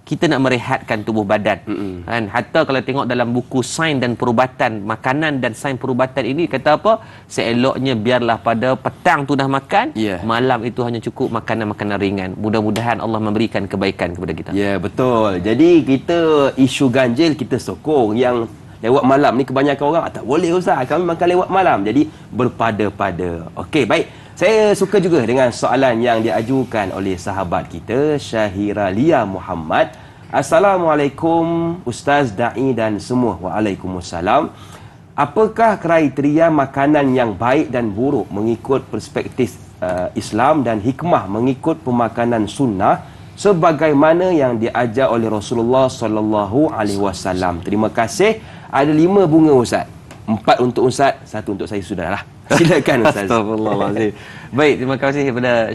kita nak merehatkan tubuh badan. Kan? Hatta kalau tengok dalam buku sains dan perubatan makanan dan sains perubatan ini, kata apa? Seeloknya biarlah pada petang tu dah makan, malam itu hanya cukup makanan-makanan ringan. Mudah-mudahan Allah memberikan kebaikan kepada kita. Ya, betul. Jadi kita isu ganjil kita sokong. Yang lewat malam ni kebanyakan orang tak boleh Ustaz, kami makan lewat malam. Jadi berpada-pada. Okey, baik. Saya suka juga dengan soalan yang diajukan oleh sahabat kita, Syahiralia Muhammad. Assalamualaikum Ustaz, Da'i dan semua. Waalaikumsalam. Apakah kriteria makanan yang baik dan buruk mengikut perspektif Islam dan hikmah mengikut pemakanan sunnah sebagaimana yang diajar oleh Rasulullah sallallahu alaihi wasallam? Terima kasih. Ada 5 bunga Ustaz. 4 untuk Ustaz, 1 untuk saya sudahlah. Silakan Ustaz. Astagfirullahalazim. Baik, terima kasih kepada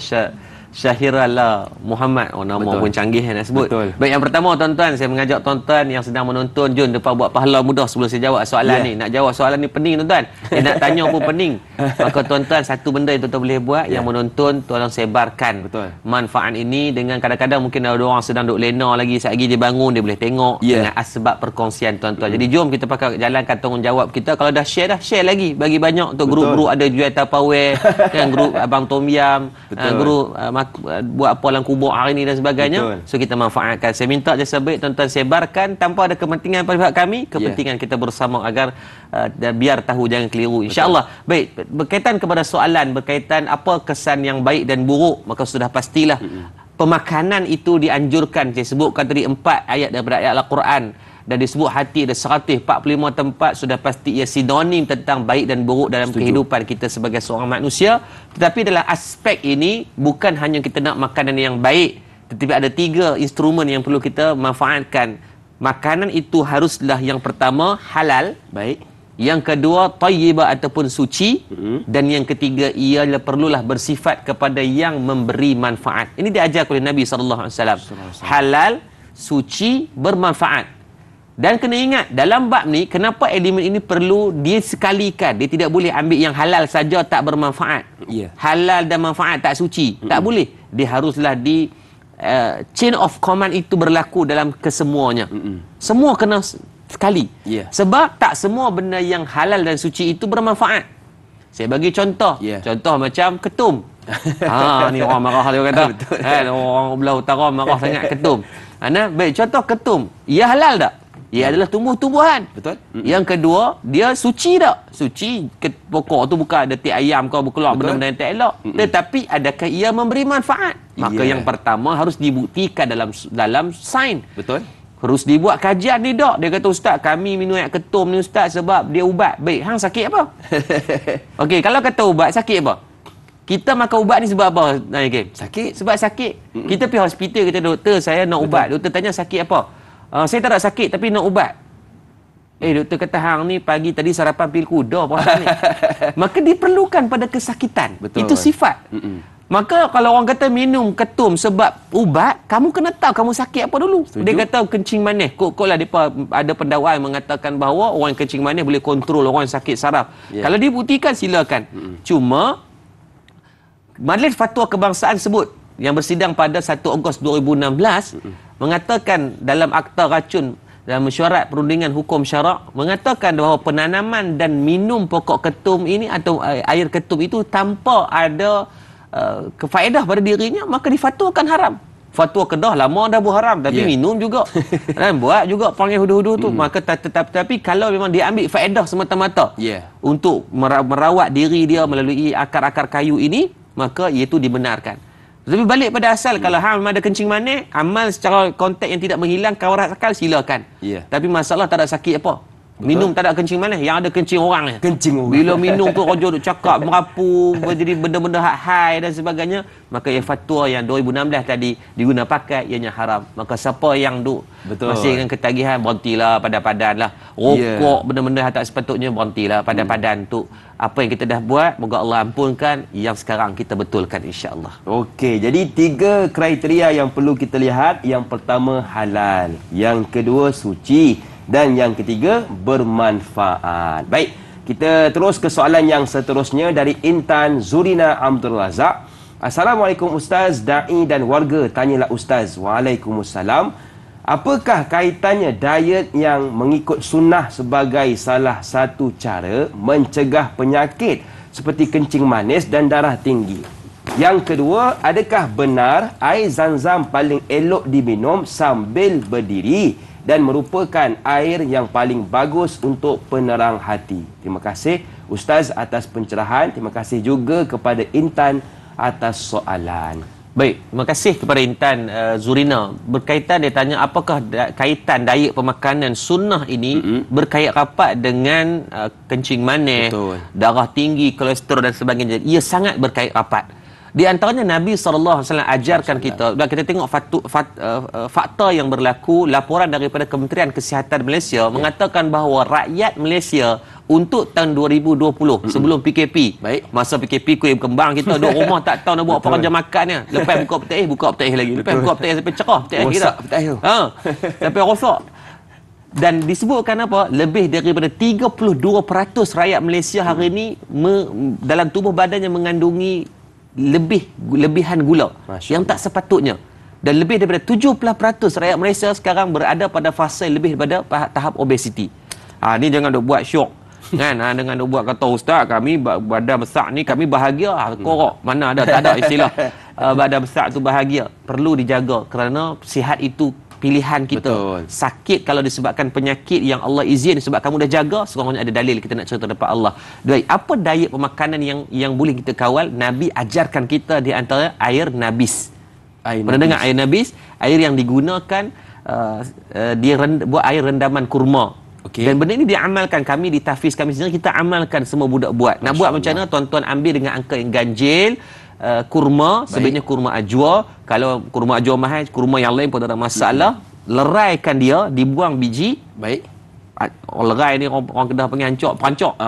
Syahiralah Muhammad. Nama pun canggih nak sebut. Betul. Baik, yang pertama tuan-tuan, saya mengajak tuan-tuan yang sedang menonton, jom depan buat pahala mudah sebelum saya jawab soalan ni. Nak jawab soalan ni pening tuan-tuan. Nak tanya pun pening. Maka tuan-tuan, satu benda yang tuan-tuan boleh buat, yang menonton, tolong sebarkan manfaat ini dengan kadang-kadang mungkin ada orang sedang duduk lena lagi, sekejap lagi dia bangun, dia boleh tengok dengan asbab perkongsian tuan-tuan. Jadi jom kita pakai jalankan tanggungjawab kita. Kalau dah share lagi, bagi banyak untuk grup-grup ada jual Tupperware, kan, grup Abang Tom Yam, grup buat apa dalam kubur hari ni dan sebagainya. So kita manfaatkan. Saya minta jasa baik tuan-tuan sebarkan tanpa ada kepentingan pada pihak kami, kepentingan kita bersama agar biar tahu, jangan keliru, insya-Allah. Baik, berkaitan kepada soalan berkaitan apa kesan yang baik dan buruk, maka sudah pastilah pemakanan itu dianjurkan. Saya sebutkan tadi 4 ayat daripada ayat Al-Quran, dan disebut hati ada 145 tempat, sudah pasti ia sinonim tentang baik dan buruk dalam kehidupan kita sebagai seorang manusia. Tetapi dalam aspek ini bukan hanya kita nak makanan yang baik, tetapi ada 3 instrumen yang perlu kita manfaatkan. Makanan itu haruslah yang pertama halal, baik. Yang kedua tayyibah ataupun suci, dan yang ketiga ialah perlulah bersifat kepada yang memberi manfaat. Ini diajar oleh Nabi sallallahu alaihi wasallam. Halal, suci, bermanfaat. Dan kena ingat, dalam bab ni, kenapa elemen ini perlu disekalikan. Dia tidak boleh ambil yang halal saja tak bermanfaat. Halal dan manfaat tak suci. Tak boleh. Dia haruslah chain of command itu berlaku dalam kesemuanya. Semua kena sekali. Sebab tak semua benda yang halal dan suci itu bermanfaat. Saya bagi contoh. Contoh macam ketum. Ni orang marah dia kata. Orang belah utara marah sangat ketum. Baik, contoh ketum. Ia halal tak? Ia adalah tumbuh-tumbuhan. Betul. Yang kedua, dia suci tak? Suci, pokok tu bukan ada tiap ayam kau berkeluar benda-benda yang tak elok. Tetapi adakah ia memberi manfaat? Maka yang pertama harus dibuktikan dalam sains. Betul. Harus dibuat kajian ni dok. Dia kata, Ustaz, kami minum air ketum ni Ustaz sebab dia ubat. Baik, hang sakit apa? Okey, kalau kata ubat, sakit apa? Kita makan ubat ni sebab apa? Sakit. Sebab sakit. Kita pergi hospital, kita doktor, saya nak ubat. Doktor tanya sakit apa? Saya tak ada sakit tapi nak ubat. Doktor kata hang ni pagi tadi sarapan pil kuda puasa ni. Maka diperlukan pada kesakitan. Betul. Itu sifat. Maka kalau orang kata minum ketum sebab ubat, kamu kena tahu kamu sakit apa dulu. Setuju. Dia kata kencing manis. Kok lah depa ada pendakwaan mengatakan bahawa orang yang kencing manis boleh kontrol orang yang sakit saraf. Kalau dibuktikan silakan. Cuma Majlis Fatwa Kebangsaan sebut yang bersidang pada 1 Ogos 2016 mengatakan dalam akta racun dalam mesyuarat perundingan hukum syarak mengatakan bahawa penanaman dan minum pokok ketum ini atau air ketum itu tanpa ada kefaedah pada dirinya, maka difatwakan haram. Fatwa Kedah lama dah buat haram, tapi minum juga dan buat juga panggil hudu-hudu tu. Maka tetapi kalau memang dia ambil faedah semata-mata untuk merawat diri dia melalui akar-akar kayu ini, maka itu dibenarkan. Tapi balik pada asal, kalau hang memang ada kencing manis, amal secara konteks yang tidak menghilang kawarat akal, silakan. Tapi masalah tak ada sakit apa. Minum tak ada kencing manis, yang ada kencing orang ni. Kencing orang. Bila minum tu rojo duk cakap merapu, jadi benda-benda hak high dan sebagainya, maka yang fatwa yang 2016 tadi diguna pakai ianya haram. Maka siapa yang duk masih dengan ketagihan, berhentilah padan-padan lah. Rokok benda-benda hak tak sepatutnya, berhentilah padan-padan tu. Apa yang kita dah buat, moga Allah ampunkan, yang sekarang kita betulkan insya-Allah. Okey, jadi 3 kriteria yang perlu kita lihat. Yang pertama halal, yang kedua suci, dan yang ketiga bermanfaat. Baik, kita terus ke soalan yang seterusnya dari Intan Zurina Abdul Razak. Assalamualaikum Ustaz, da'i dan warga, tanyalah Ustaz. Waalaikumsalam. Apakah kaitannya diet yang mengikut sunnah sebagai salah satu cara mencegah penyakit seperti kencing manis dan darah tinggi? Yang kedua, adakah benar air zam-zam paling elok diminum sambil berdiri dan merupakan air yang paling bagus untuk penerang hati? Terima kasih Ustaz atas pencerahan. Terima kasih juga kepada Intan atas soalan. Baik, terima kasih kepada Intan Zurina. Berkaitan, dia tanya apakah kaitan diet pemakanan sunnah ini berkait rapat dengan kencing manis, darah tinggi, kolesterol dan sebagainya. Ia sangat berkait rapat. Di antaranya Nabi SAW ajarkan kita, dan kita tengok fakta yang berlaku, laporan daripada Kementerian Kesihatan Malaysia mengatakan bahawa rakyat Malaysia untuk tahun 2020 sebelum PKP, masa PKP kuih berkembang, kita duduk rumah tak tahu nak buat apa kerja makannya. Lepas buka petai lagi. Lepas buka petai sampai cerah petai kita. Sampai rosak. Dan disebutkan apa? Lebih daripada 32% rakyat Malaysia hari ini dalam tubuh badannya mengandungi lebihan gula yang tak sepatutnya, dan lebih daripada 17% rakyat Malaysia sekarang berada pada fasa lebih daripada tahap obesiti. Ni jangan duk buat syok kan, dengan duk buat kata Ustaz kami badan besar ni kami bahagia. Korok mana ada, tak ada istilah badan besar tu bahagia. Perlu dijaga kerana sihat itu pilihan kita. Sakit kalau disebabkan penyakit yang Allah izin sebab kamu dah jaga, sekurang-kurangnya ada dalil kita nak cerita depan Allah. Baik, apa diet pemakanan yang boleh kita kawal? Nabi ajarkan kita di antara air nabis. Pernah dengar air nabis? Air yang digunakan buat air rendaman kurma. Dan benda ini diamalkan, kami di tahfiz kami sendiri kita amalkan, semua budak buat. Nak buat macam mana? Tuan-tuan ambil dengan angka yang ganjil. Kurma, sebaiknya kurma ajwa. Kalau kurma ajwa mahal, kurma yang lain pun tak ada masalah. Leraikan dia, dibuang biji. Lerai ni orang Kedah panggil pancok.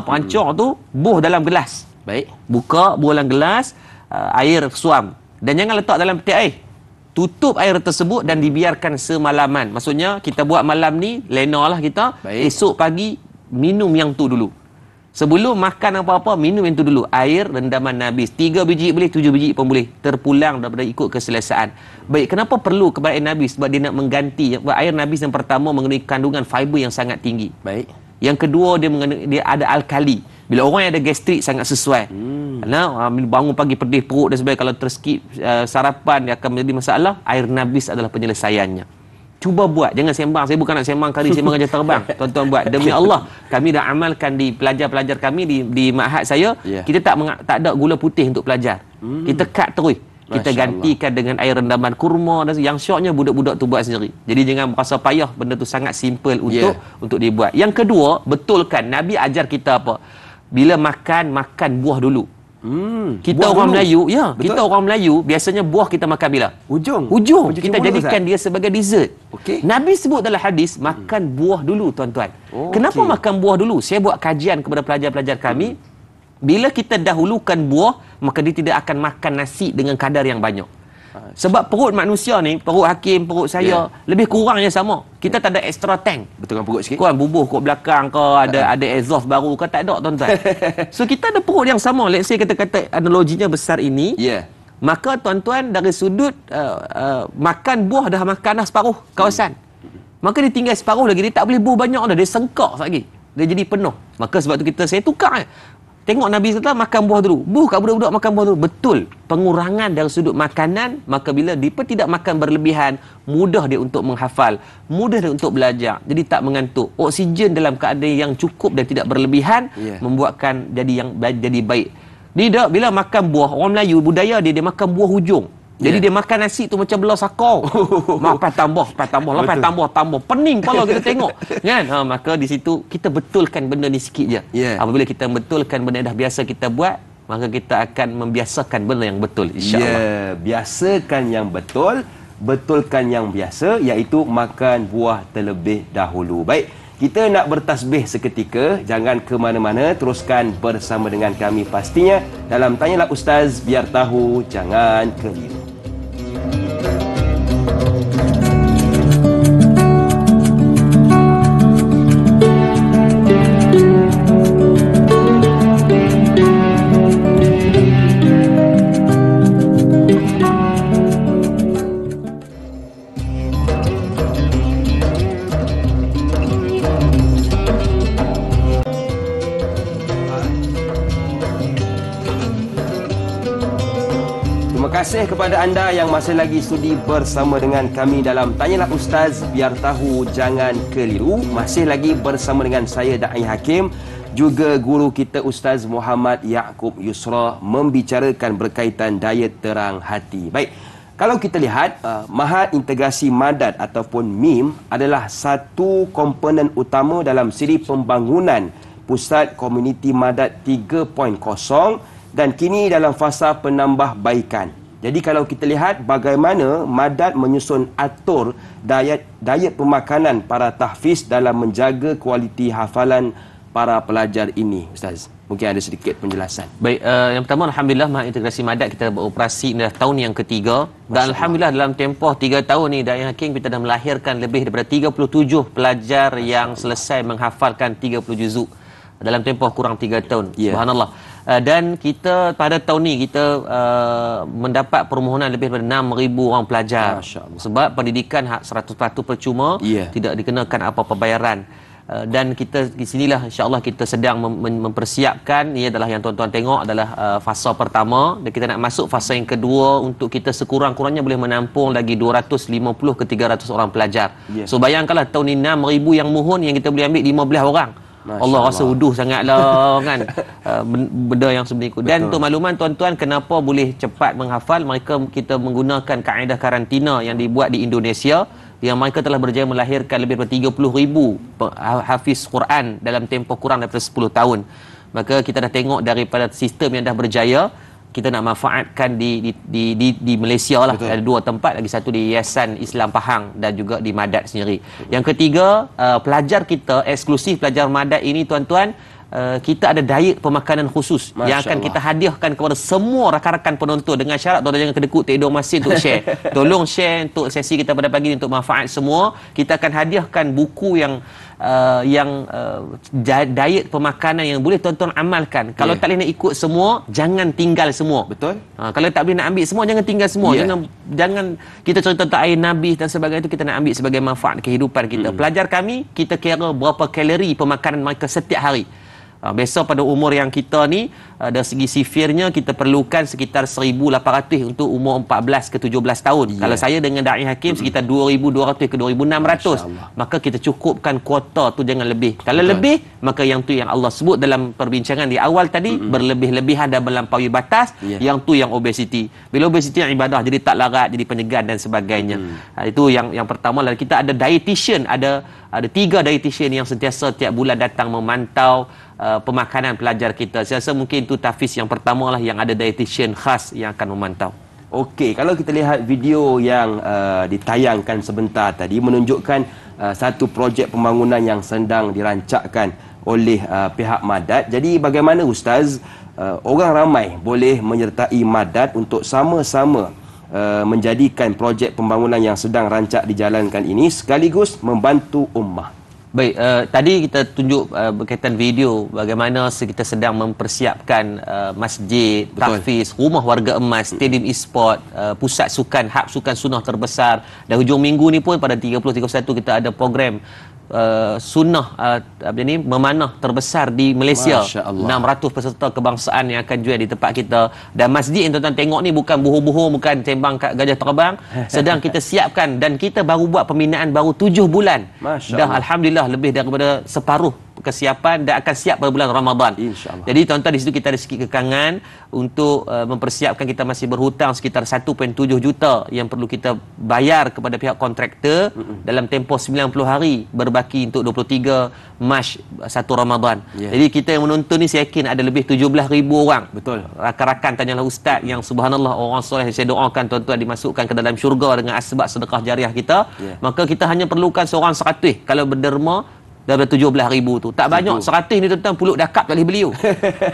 Pancok tu buh dalam gelas. Buka, buh dalam gelas, air suam. Dan jangan letak dalam peti air. Tutup air tersebut dan dibiarkan semalaman. Maksudnya kita buat malam ni, lena lah kita. Esok pagi minum yang tu dulu. Sebelum makan apa-apa, minum yang tu dulu. Air rendaman nabis. 3 biji boleh, 7 biji pun boleh. Terpulang daripada ikut keselesaan. Baik, kenapa perlu kepada air nabis? Sebab dia nak mengganti. Air nabis yang pertama mengandungi kandungan fiber yang sangat tinggi. Yang kedua, dia ada alkali. Bila orang yang ada gastrik sangat sesuai. Bangun pagi pedih perut dan sebagainya, kalau terskip sarapan dia akan menjadi masalah. Air nabis adalah penyelesaiannya. Cuba buat, jangan sembang. Saya bukan nak sembang kari, sembang raja terbang. Tuan-tuan buat. Demi Allah, kami dah amalkan di pelajar-pelajar kami di ma'had saya. Kita tak ada gula putih untuk pelajar. Kita cut terus. Kita gantikan dengan air rendaman kurma, dan yang syoknya budak-budak tu buat sendiri. Jadi jangan merasa payah, benda tu sangat simple untuk dibuat. Yang kedua, betulkan Nabi ajar kita apa? Bila makan buah dulu. Kita orang Melayu, kita orang Melayu biasanya buah kita makan bila? Hujung. Kita jadikan dia sebagai dessert. Nabi sebut dalam hadis makan buah dulu, tuan-tuan. Kenapa makan buah dulu? Saya buat kajian kepada pelajar-pelajar kami. Bila kita dahulukan buah, maka dia tidak akan makan nasi dengan kadar yang banyak. Sebab perut manusia ni, perut Hakim, perut saya, lebih kurangnya sama. Kita tak ada extra tank. Betulkan perut sikit. Kau bubuh kat belakang ke, ada exhaust baru ke, tak ada, tuan-tuan. So kita ada perut yang sama. Let's say kata analoginya besar ini. Maka tuan-tuan dari sudut makan buah dah makan dah separuh kawasan. Maka dia tinggal separuh lagi, dia tak boleh buah banyak dah, dia sengkak lagi. Dia jadi penuh. Maka sebab tu saya tukar. Tengok Nabi kata makan buah dulu. Kat budak-budak makan buah dulu. Betul. Pengurangan dari sudut makanan, maka bila dia tidak makan berlebihan, mudah dia untuk menghafal, mudah dia untuk belajar. Jadi tak mengantuk. Oksigen dalam keadaan yang cukup dan tidak berlebihan membuatkan jadi baik. Bila makan buah, orang Melayu budaya dia makan buah hujung. Jadi dia makan nasi tu macam belah sakau. Lepas tambah, lepas tambah. Pening kepala kita tengok. Kan? Maka di situ kita betulkan benda ni sikit je. Apabila kita betulkan benda yang dah biasa kita buat, maka kita akan membiasakan benda yang betul, insya-Allah. Biasakan yang betul, betulkan yang biasa, iaitu makan buah terlebih dahulu. Baik, kita nak bertasbih seketika, jangan ke mana-mana, teruskan bersama dengan kami pastinya dalam Tanyalah Ustaz, biar tahu jangan keliru. Terima kasih kepada anda yang masih lagi sudi bersama dengan kami dalam Tanyalah Ustaz, biar tahu jangan keliru. Masih lagi bersama dengan saya Da'i Hakim, juga guru kita Ustaz Muhammad Yaakob Yusra, membicarakan berkaitan diet terang hati. Baik, kalau kita lihat Mahat Integrasi Madat ataupun MIM adalah satu komponen utama dalam siri pembangunan Pusat Komuniti Madat 3.0 dan kini dalam fasa penambahbaikan. Jadi kalau kita lihat bagaimana Madat menyusun atur diet pemakanan para tahfiz dalam menjaga kualiti hafalan para pelajar ini, Ustaz. Mungkin ada sedikit penjelasan. Baik, yang pertama, Alhamdulillah, Mahat Integrasi Madat kita beroperasi dah tahun yang ketiga. Dan Alhamdulillah dalam tempoh 3 tahun ni, Da'i Hakim, kita dah melahirkan lebih daripada 37 pelajar yang selesai menghafalkan 30 juzuk dalam tempoh kurang 3 tahun. Subhanallah. Dan kita pada tahun ni kita mendapat permohonan lebih daripada 6,000 orang pelajar. Sebab pendidikan 100% percuma, tidak dikenakan apa-apa bayaran. Dan kita di sinilah insya-Allah kita sedang mempersiapkan. Ini adalah yang tuan-tuan tengok adalah fasa pertama, dan kita nak masuk fasa yang kedua untuk kita sekurang-kurangnya boleh menampung lagi 250 ke 300 orang pelajar. So bayangkanlah tahun ni 6,000 yang mohon, yang kita boleh ambil 15 orang. Allah rasa uduh sangatlah kan benda yang sebenarnya itu. Dan untuk makluman tuan-tuan, kenapa boleh cepat menghafal, kita menggunakan kaedah karantina yang dibuat di Indonesia, yang mereka telah berjaya melahirkan lebih daripada 30,000 hafiz Quran dalam tempoh kurang daripada 10 tahun. Maka kita dah tengok daripada sistem yang dah berjaya, kita nak manfaatkan di Malaysia lah. Ada 2 tempat, lagi satu di Yayasan Islam Pahang dan juga di Madat sendiri. Yang ketiga, pelajar kita, eksklusif pelajar Madat ini tuan-tuan, kita ada diet pemakanan khusus yang akan kita hadiahkan kepada semua rakan-rakan penonton, dengan syarat tuan-tuan jangan kedekut tidur masing untuk share. Tolong share untuk sesi kita pada pagi ini untuk manfaat semua. Kita akan hadiahkan buku yang diet pemakanan yang boleh tuan-tuan amalkan. Kalau tak boleh nak ikut semua, jangan tinggal semua. Betul. Kalau tak boleh nak ambil semua, jangan tinggal semua. Jangan kita cerita tentang air Nabi dan sebagainya itu kita nak ambil sebagai manfaat kehidupan kita. Pelajar kami, kita kira berapa kalori pemakanan mereka setiap hari. Biasa pada umur yang kita ni, dari segi sifirnya kita perlukan sekitar 1,800 untuk umur 14 ke 17 tahun. Kalau saya dengan Da'i Hakim sekitar 2,200 ke 2,600. Maka kita cukupkan kuota tu, jangan lebih. Kalau lebih, maka yang tu yang Allah sebut dalam perbincangan di awal tadi, berlebih-lebihan dan melampaui batas. Yang tu yang obesiti. Bila obesiti yang ibadah, jadi tak larat, jadi penyegan dan sebagainya. Itu yang pertama. Lalu kita ada dietitian, ada 3 dietitian yang sentiasa tiap bulan datang memantau pemakanan pelajar kita. Saya rasa mungkin itu tahfiz yang pertama lah yang ada dietitian khas yang akan memantau. Okey, kalau kita lihat video yang ditayangkan sebentar tadi menunjukkan satu projek pembangunan yang sedang dirancangkan oleh pihak Madat. Jadi bagaimana Ustaz, orang ramai boleh menyertai Madat untuk sama-sama menjadikan projek pembangunan yang sedang rancak dijalankan ini sekaligus membantu ummah? Baik, tadi kita tunjuk berkaitan video bagaimana kita sedang mempersiapkan masjid, tahfiz, rumah warga emas, stadium e-sport, pusat sukan, hub sukan sunnah terbesar. Dan hujung minggu ni pun pada 30-31 kita ada program sunnah memanah terbesar di Malaysia. 600 peserta kebangsaan yang akan join di tempat kita. Dan masjid yang tuan-tuan tengok ni bukan buhur-buhur, bukan sembang gajah terbang. Sedang kita siapkan, dan kita baru buat pembinaan baru 7 bulan. Dah Alhamdulillah lebih daripada separuh kesiapan dan akan siap pada bulan Ramadan. InsyaAllah. Jadi tuan-tuan, di situ kita ada sikit kekangan untuk mempersiapkan. Kita masih berhutang sekitar 1.7 juta yang perlu kita bayar kepada pihak kontraktor dalam tempoh 90 hari berbaki untuk 23 Mac 1 Ramadan. Jadi kita yang menonton ni saya yakin ada lebih 17,000 orang. Betul. Rakan-rakan tanyalah ustaz yang subhanallah orang soleh, saya doakan tuan-tuan dimasukkan ke dalam syurga dengan asbab sedekah jariah kita. Maka kita hanya perlukan seorang 100 kalau berderma dah 17,000 tu. Tak banyak 100 ni tuan-tuan, puluk dakap tak boleh beli tu.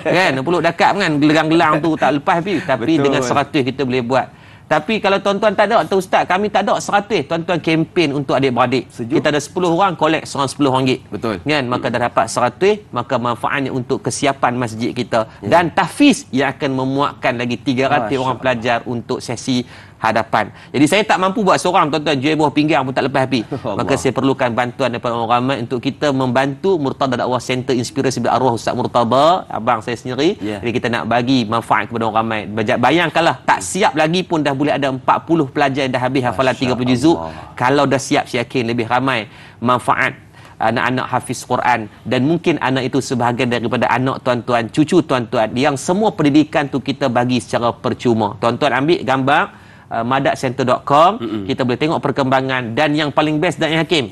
Kan? Puluk dakap kan gelang-gelang tu tak lepas tapi Betul. dengan 100 kita boleh buat. Tapi kalau tuan-tuan tak ada, atau ustaz kami tak ada 100, tuan-tuan kempen untuk adik-beradik. Kita ada 10 orang, collect seorang RM10. Betul. Kan? Maka dah dapat 100, maka manfaatnya untuk kesiapan masjid kita. Dan tahfiz yang akan memuatkan lagi 300 orang pelajar untuk sesi hadapan. Jadi saya tak mampu buat seorang tuan-tuan, jual buah pinggang pun tak lepas habis. Maka saya perlukan bantuan daripada orang ramai untuk kita membantu Murtada Dakwah Center Inspirasi Berarwah Ustaz Murtada, abang saya sendiri. Jadi kita nak bagi manfaat kepada orang ramai. Bayangkanlah tak siap lagi pun dah boleh ada 40 pelajar yang dah habis hafalan 30 juzuk. Kalau dah siap, saya yakin lebih ramai manfaat anak-anak hafiz Quran, dan mungkin anak itu sebahagian daripada anak tuan-tuan, cucu tuan-tuan yang semua pendidikan tu kita bagi secara percuma. Tuan-tuan ambil gambar madakcenter.com, kita boleh tengok perkembangan, dan yang paling best dan yang Hakim,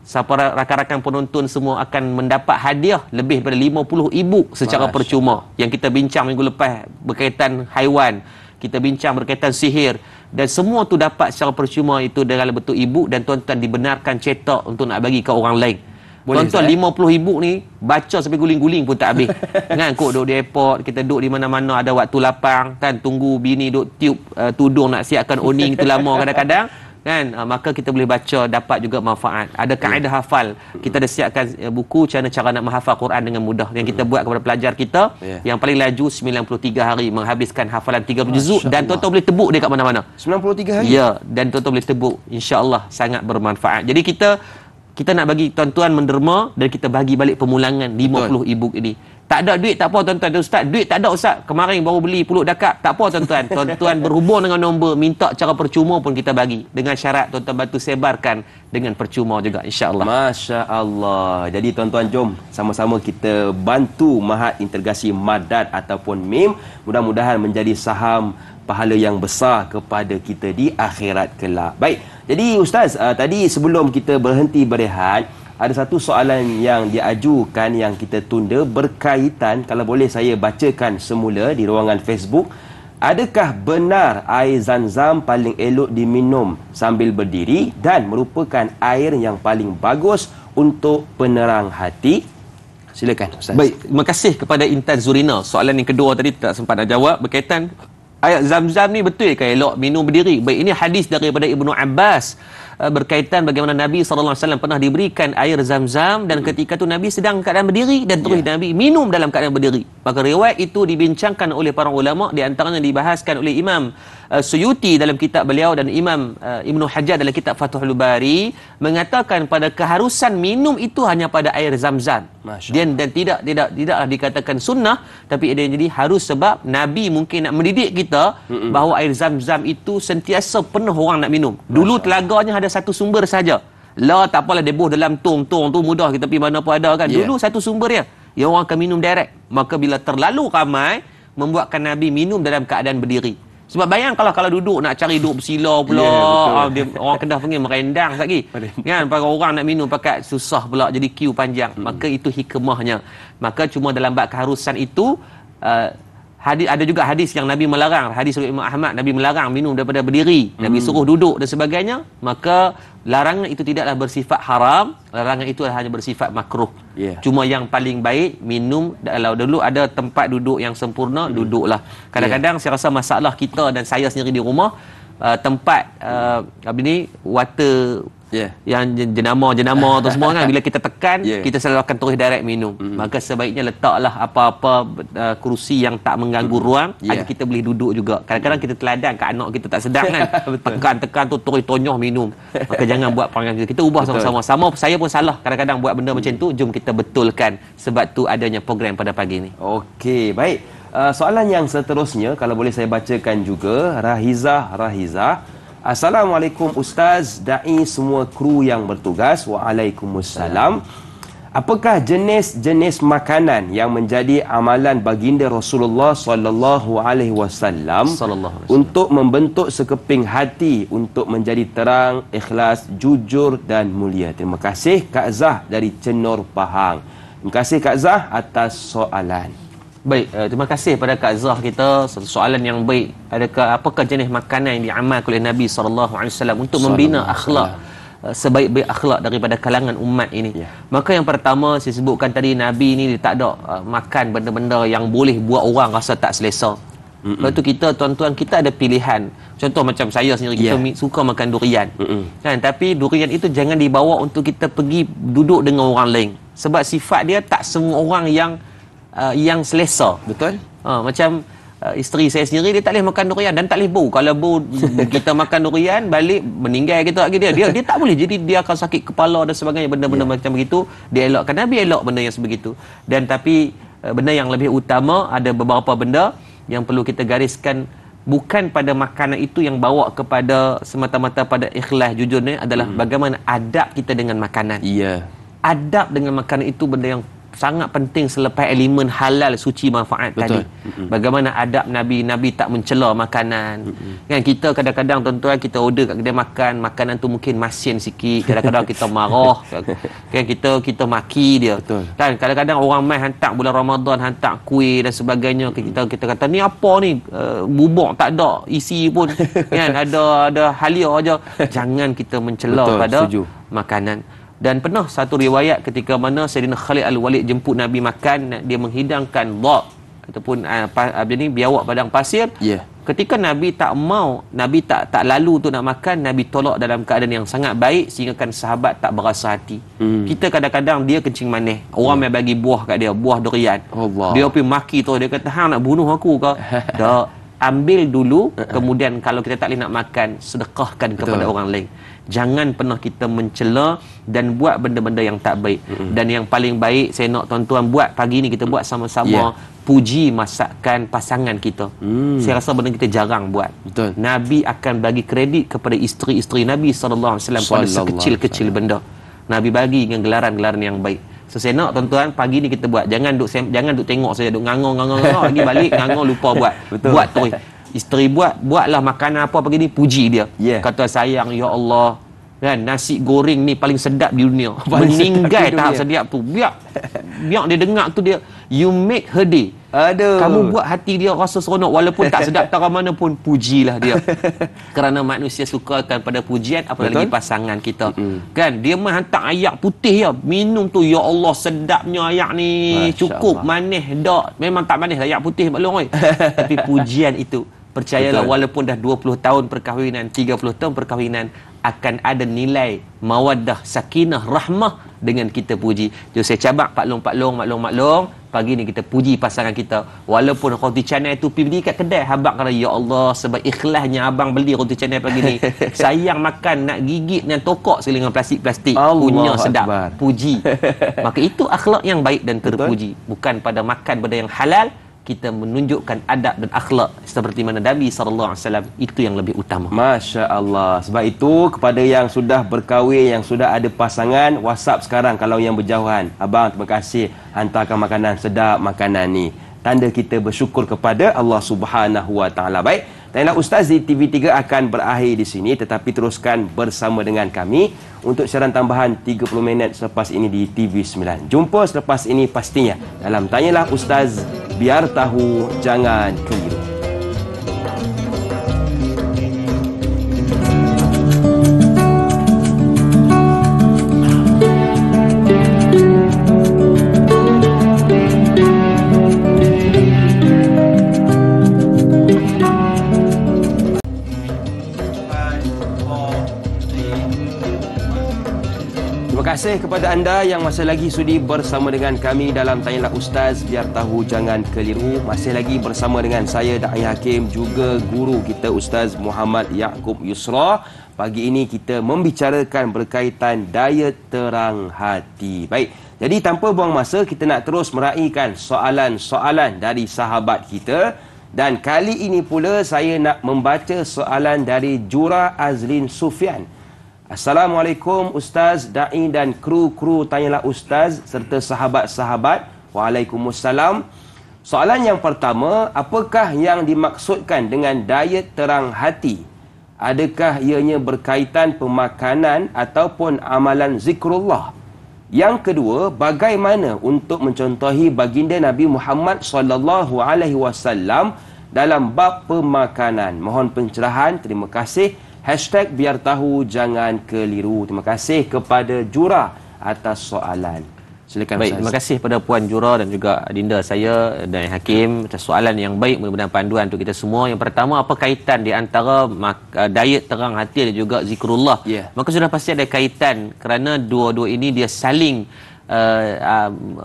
siapa rakan-rakan penonton semua akan mendapat hadiah lebih daripada 50,000 secara percuma. Yang kita bincang minggu lepas berkaitan haiwan, kita bincang berkaitan sihir, dan semua tu dapat secara percuma itu dalam bentuk e-book, dan tuan-tuan dibenarkan cetak untuk nak bagi ke orang lain. Tuan-tuan, 50,000 ni baca sampai guling-guling pun tak habis. Kan, kok duduk di airport, kita duduk di mana-mana ada waktu lapang kan, tunggu bini duduk tiup tudung nak siapkan awning tu lama kadang-kadang kan, maka kita boleh baca, dapat juga manfaat. Ada kaedah hafal, kita ada siapkan buku cara nak menghafal Quran dengan mudah yang kita buat kepada pelajar kita. Yang paling laju 93 hari menghabiskan hafalan 30 juzuk, dan tuan-tuan boleh tebuk dia kat mana-mana. 93 hari? Ya, dan tuan-tuan boleh tebuk, insya-Allah sangat bermanfaat. Jadi kita nak bagi tuan-tuan menderma, dan kita bagi balik pemulangan 50 e-book ini. Tak ada duit tak apa tuan-tuan. Ustaz, duit tak ada ustaz, kemarin baru beli puluk dakap. Tak apa tuan-tuan. Tuan-tuan berhubung dengan nombor, minta cara percuma pun kita bagi, dengan syarat tuan-tuan bantu sebarkan dengan percuma juga, insya-Allah. Masya-Allah. Jadi tuan-tuan, jom sama-sama kita bantu Mahat Integrasi Madad ataupun MIM, mudah-mudahan menjadi saham pahala yang besar kepada kita di akhirat kelak. Baik. Jadi ustaz, tadi sebelum kita berhenti berehat, ada satu soalan yang diajukan yang kita tunda berkaitan, kalau boleh saya bacakan semula di ruangan Facebook. Adakah benar air Zam-Zam paling elok diminum sambil berdiri dan merupakan air yang paling bagus untuk penerang hati? Silakan ustaz. Baik, terima kasih kepada Intan Zurina. Soalan yang kedua tadi tak sempat nak jawab berkaitan air Zam-Zam ni betul ke elok minum berdiri? Baik, ini hadis daripada Ibnu Abbas berkaitan bagaimana Nabi SAW pernah diberikan air Zam-Zam, dan ketika tu Nabi sedang keadaan berdiri dan terus Nabi minum dalam keadaan berdiri. Maka riwayat itu dibincangkan oleh para ulama, di antaranya dibahaskan oleh Imam Suyuti dalam kitab beliau, dan Imam Ibnu Hajar dalam kitab Fathul Bari, mengatakan pada keharusan minum itu hanya pada air Zam-Zam. Dan tidaklah dikatakan sunnah, tapi dia jadi harus sebab Nabi mungkin nak mendidik kita bahawa air Zam-Zam itu sentiasa penuh orang nak minum. Dulu telaganya ada satu sumber saja. Lah tak apalah deboh dalam tong tu mudah, kita pergi mana pun ada kan. Dulu satu sumber dia yang orang akan minum direct. Maka bila terlalu ramai, membuatkan Nabi minum dalam keadaan berdiri. Sebab bayang kalau duduk nak cari duduk bersila pula, orang Kedah panggil merendang lagi. Kan, para orang nak minum pakai susah pula, jadi queue panjang. Maka itu hikmahnya. Maka cuma dalam bab keharusan itu, ada juga hadis yang Nabi melarang, hadis dari Imam Ahmad, Nabi melarang minum daripada berdiri, Nabi suruh duduk dan sebagainya. Maka larangan itu tidaklah bersifat haram, larangan itu hanya bersifat makruh. Cuma yang paling baik minum, kalau dulu ada tempat duduk yang sempurna, duduklah. Kadang-kadang saya rasa masalah kita dan saya sendiri di rumah, tempat water yang jenama tu semua kan, bila kita tekan kita selalu akan terus direct minum. Maka sebaiknya letaklah apa-apa kerusi yang tak mengganggu ruang, agar kita boleh duduk juga. Kadang-kadang kita teladan kat anak kita tak sedap kan, tekan tu terus tonyoh minum. Maka jangan buat perangai kita ubah sama-sama. Saya pun salah kadang-kadang buat benda macam tu. Jom kita betulkan, sebab tu adanya program pada pagi ni. Okey, baik. Soalan yang seterusnya, kalau boleh saya bacakan juga. Rahiza. Assalamualaikum Ustaz, da'i semua kru yang bertugas. Waalaikumsalam. Apakah jenis-jenis makanan yang menjadi amalan baginda Rasulullah sallallahu alaihi wasallam untuk membentuk sekeping hati untuk menjadi terang, ikhlas, jujur dan mulia? Terima kasih Kak Zah dari Cenur Pahang. Terima kasih Kak Zah atas soalan. Baik, terima kasih pada Kak Zah kita. Satu soalan yang baik. Apakah jenis makanan yang diamalkan oleh Nabi SAW untuk membina akhlak, sebaik-baik akhlak daripada kalangan umat ini? Maka yang pertama saya sebutkan tadi, Nabi ni dia tak ada makan benda-benda yang boleh buat orang rasa tak selesa. Lepas tu kita, tuan-tuan, kita ada pilihan. Contoh macam saya sendiri, kita suka makan durian, kan? Tapi durian itu jangan dibawa untuk kita pergi duduk dengan orang lain, sebab sifat dia tak semua orang yang selesa. Betul. Macam isteri saya sendiri, dia tak boleh makan durian dan tak boleh bau. Kalau bau kita makan durian, balik meninggal kita lagi dia tak boleh. Jadi dia akan sakit kepala dan sebagainya, benda-benda macam begitu. Dia elakkan. Nabi elak benda yang sebegitu. Dan tapi benda yang lebih utama, ada beberapa benda yang perlu kita gariskan. Bukan pada makanan itu yang bawa kepada semata-mata pada ikhlas, jujur ni adalah bagaimana adab kita dengan makanan. Adab dengan makanan itu benda yang sangat penting selepas elemen halal, suci, manfaat. Betul. Tadi bagaimana adab Nabi tak mencela makanan. Kan kita kadang-kadang, tuan-tuan, kita order kat kedai makan, makanan tu mungkin masin sikit, kadang-kadang kita marah kan, kita maki dia. Betul. Kan kadang-kadang orang mai hantar bulan Ramadan, hantar kuih dan sebagainya, kita kata ni apa ni, bubuk tak ada isi pun kan, ada halia aja. Jangan kita mencela pada makanan. Dan pernah satu riwayat ketika mana Sayyidina Khalid Al-Walid jemput Nabi makan, dia menghidangkan dhab ataupun biawak padang pasir. Ketika Nabi tak mau, Nabi tak lalu tu nak makan, Nabi tolak dalam keadaan yang sangat baik sehingga kan sahabat tak berasa hati. Kita kadang-kadang dia kencing manis, orang mai bagi buah kat dia, buah durian. Dia pergi maki tu, dia kata hang nak bunuh aku ke? Tak, ambil dulu, kemudian kalau kita tak boleh nak makan, sedekahkan kepada orang lain. Jangan pernah kita mencela dan buat benda-benda yang tak baik. Dan yang paling baik, saya nak tuan-tuan buat pagi ni, kita buat sama-sama puji masakan pasangan kita. Saya rasa benda kita jarang buat. Nabi akan bagi kredit kepada isteri-isteri Nabi SAW pada sekecil-kecil benda. Nabi bagi dengan gelaran-gelaran yang baik. So saya nak tuan-tuan pagi ni kita buat. Jangan duk tengok saja, duk ngangong lagi balik ngangong lupa buat. Buat terus. Isteri buatlah makanan apa pagi ni, puji dia. Kata sayang, ya Allah, kan nasi goreng ni paling sedap di dunia. Meninggal tahap sedap tu. Biar dia dengar tu, dia you make her day. Kamu buat hati dia rasa seronok, walaupun tak sedap tak mana pun, pujilah dia. Kerana manusia sukakan pada pujian, apalagi pasangan kita. Kan dia menghantar ayak putih ya, minum tu, ya Allah sedapnya ayak ni. Masya cukup Allah. Manis dak. Memang tak manis ayak putih maklum oi. Tapi pujian itu, percayalah, walaupun dah 20 tahun perkahwinan, 30 tahun perkahwinan, akan ada nilai mawaddah, sakinah, rahmah dengan kita puji. Jadi saya cabak maklum, pagi ni kita puji pasangan kita. Walaupun roti canai tu pergi kat kedai, habaq kata, ya Allah, sebab ikhlasnya abang beli roti canai pagi ni. Sayang makan, nak gigit dengan tokok sekali dengan plastik-plastik. Punya sedap. Puji. Maka itu akhlak yang baik dan terpuji. Bukan pada makan benda yang halal, kita menunjukkan adab dan akhlak seperti mana Nabi SAW. Itu yang lebih utama. Masya Allah. Sebab itu kepada yang sudah berkahwin, yang sudah ada pasangan, WhatsApp sekarang kalau yang berjauhan. Abang, terima kasih hantarkan makanan sedap, makanan ni. Tanda kita bersyukur kepada Allah Subhanahu Wa Taala. Baik, Tanya Ustaz di TV3 akan berakhir di sini, tetapi teruskan bersama dengan kami untuk siaran tambahan 30 minit selepas ini di TV9. Jumpa selepas ini pastinya dalam Tanyalah Ustaz, biar tahu jangan keliru. Terima kasih kepada anda yang masih lagi sudi bersama dengan kami dalam Tanyalah Ustaz, biar tahu jangan keliru. Masih lagi bersama dengan saya Da'i Hakim, juga guru kita Ustaz Muhammad Yaakob Yusra. Pagi ini kita membicarakan berkaitan daya terang hati. Baik, jadi tanpa buang masa, kita nak terus meraihkan soalan-soalan dari sahabat kita. Dan kali ini pula saya nak membaca soalan dari Jura Azlin Sufyan. Assalamualaikum Ustaz, Da'i dan kru-kru Tanyalah Ustaz serta sahabat-sahabat. Waalaikumsalam. Soalan yang pertama, apakah yang dimaksudkan dengan diet terang hati? Adakah ianya berkaitan pemakanan ataupun amalan zikrullah? Yang kedua, bagaimana untuk mencontohi baginda Nabi Muhammad SAW dalam bab pemakanan? Mohon pencerahan. Terima kasih. #biar tahu jangan keliru. Terima kasih kepada Jura atas soalan. Silakan. Baik, terima kasih kepada Puan Jura dan juga Adinda saya dan Hakim atas soalan yang baik, mudah-mudahan panduan untuk kita semua. Yang pertama, apa kaitan di antara diet terang hati dan juga zikrullah? Maka sudah pasti ada kaitan kerana dua-dua ini dia saling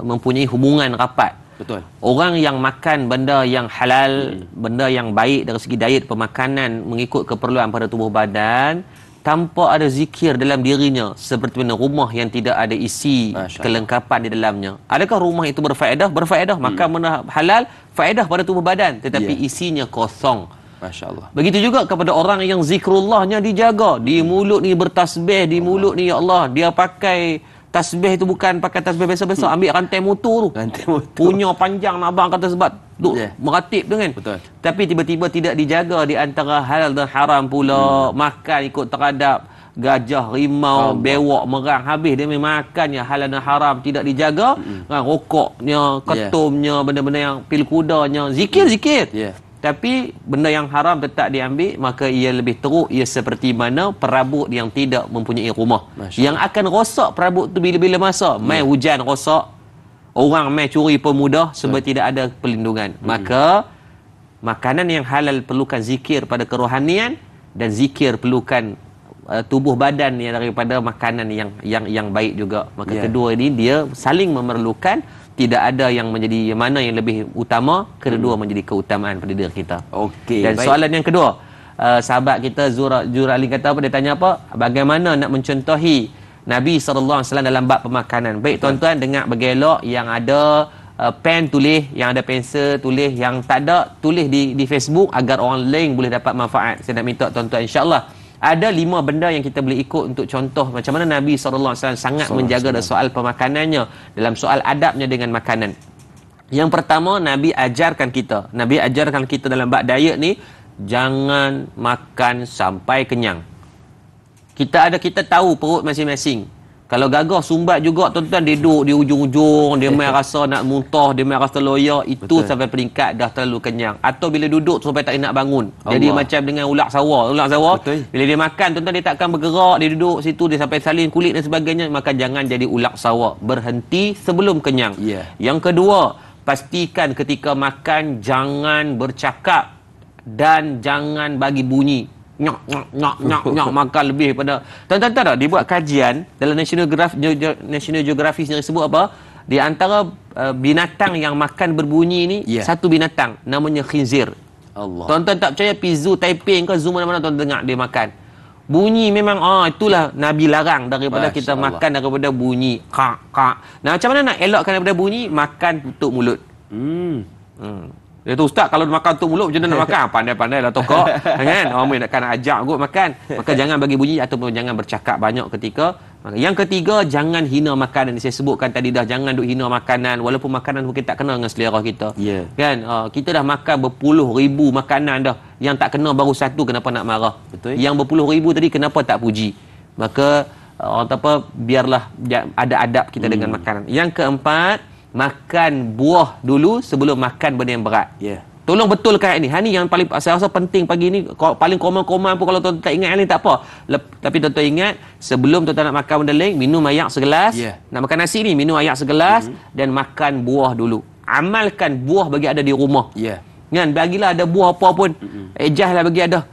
mempunyai hubungan rapat. Betul. Orang yang makan benda yang halal, benda yang baik dari segi diet pemakanan mengikut keperluan pada tubuh badan, tanpa ada zikir dalam dirinya, seperti mana rumah yang tidak ada isi kelengkapan di dalamnya. Adakah rumah itu berfaedah? Berfaedah. Makan benda halal, faedah pada tubuh badan, tetapi isinya kosong. Masya Allah. Begitu juga kepada orang yang zikrullahnya dijaga. Di mulut ni bertasbih, di mulut ni ya Allah, dia pakai tasbih itu bukan pakai tasbih biasa-biasa, ambil rantai motor tu. Rantai motor. Punya panjang nak abang kata sebab duk meratip tu kan. Betul. Tapi tiba-tiba tidak dijaga di antara halal dan haram pula. Makan ikut teradap, gajah, rimau, bewok, merang, habis dia makan yang halal dan haram tidak dijaga. Rokoknya, ketumnya, benda-benda yang pil kudanya, zikir-zikir. Tapi benda yang haram tetap diambil, maka ia lebih teruk. Ia seperti mana perabot yang tidak mempunyai rumah. Yang akan rosak perabot tu bila-bila masa. Mai hujan rosak, orang mai curi pun mudah sebab tidak ada perlindungan. Maka makanan yang halal perlukan zikir pada kerohanian, dan zikir perlukan tubuh badan yang daripada makanan yang baik juga. Maka kedua ini dia saling memerlukan. Tidak ada yang menjadi mana yang lebih utama, kedua menjadi keutamaan pada diri kita. Okey. Dan soalan yang kedua, sahabat kita Zurali kata apa? Dia tanya apa? Bagaimana nak mencontohi Nabi SAW dalam bab pemakanan? Baik tuan-tuan, dengar bergelok yang ada pen tulis, yang ada pensel tulis, yang tak ada tulis di Facebook agar orang lain boleh dapat manfaat. Saya nak minta tuan-tuan, insya-Allah ada 5 benda yang kita boleh ikut untuk contoh macam mana Nabi SAW sangat menjaga soal pemakanannya, dalam soal adabnya dengan makanan. Yang pertama, Nabi ajarkan kita dalam bab diet ni, jangan makan sampai kenyang. Kita tahu perut masing-masing. Kalau gagah sumbat juga tuan-tuan, dia duduk di ujung-ujung, dia main rasa nak muntah, dia main rasa loyak, itu sampai peringkat dah terlalu kenyang. Atau bila duduk sampai tak nak bangun. Jadi macam dengan ulat sawa. Bila dia makan tuan-tuan, dia takkan bergerak, dia duduk situ, dia sampai salin kulit dan sebagainya. Maka jangan jadi ulat sawa. Berhenti sebelum kenyang. Yang kedua, pastikan ketika makan jangan bercakap dan jangan bagi bunyi. Nyok makan lebih pada. Tuan-tuan tahu tak, dibuat kajian dalam National Geographic sendiri sebut apa? Di antara binatang yang makan berbunyi ni, satu binatang namanya khinzir. Tuan-tuan tak percaya, pergi zoo Taiping ke zoo mana-mana tuan dengar dia makan. Bunyi memang itulah Nabi larang daripada kita makan daripada bunyi. Nah, macam mana nak elakkan daripada bunyi? Makan tutup mulut. Dia tu, Ustaz, kalau makan tutup mulut macam mana nak makan? Pandai-pandai lah tokok. Kan? Orang nak ajak kot makan. Maka jangan bagi bunyi ataupun jangan bercakap banyak ketika makan. Yang ketiga, jangan hina makanan. Saya sebutkan tadi dah, jangan duk hina makanan walaupun makanan mungkin tak kena dengan selera kita. Kan? Kita dah makan berpuluh ribu makanan dah. Yang tak kena baru satu, kenapa nak marah? Yang berpuluh ribu tadi, kenapa tak puji? Maka orang kata apa, biarlah ada adab kita dengan makanan. Yang keempat, makan buah dulu sebelum makan benda yang berat. Tolong betulkan ayat ni. Ini yang paling saya rasa penting pagi ni. Paling komen-komen pun kalau tuan tak ingat ni tak apa. Tapi tuan-tuan ingat, sebelum tuan nak makan benda lain, minum air segelas. Nak makan nasi ni, minum air segelas dan makan buah dulu. Amalkan buah bagi ada di rumah. Kan, bagilah ada buah apa pun. Ejahlah bagi ada.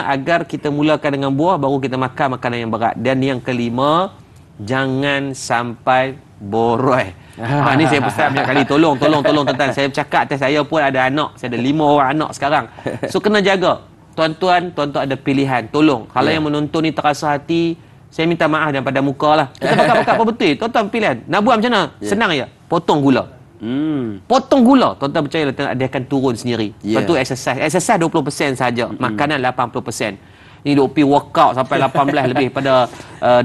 Agar kita mulakan dengan buah, baru kita makan makanan yang berat. Dan yang kelima, jangan sampai boroi. Ni saya pesan banyak kali, tolong tuan-tuan. Saya bercakap atas saya pun ada anak. Saya ada 5 orang anak sekarang. So kena jaga. Tuan-tuan ada pilihan. Tolong. Kalau yang menonton ni terasa hati, saya minta maaf daripada muka lah. Kita pakai apa betul. Tuan-tuan pilihan. Nak buat macam mana? Senang je. Potong gula. Potong gula. Tuan-tuan percayalah dia akan turun sendiri. Lepas tu exercise 20% saja. Makanan 80%. Ni duk pi workout sampai 18 lebih pada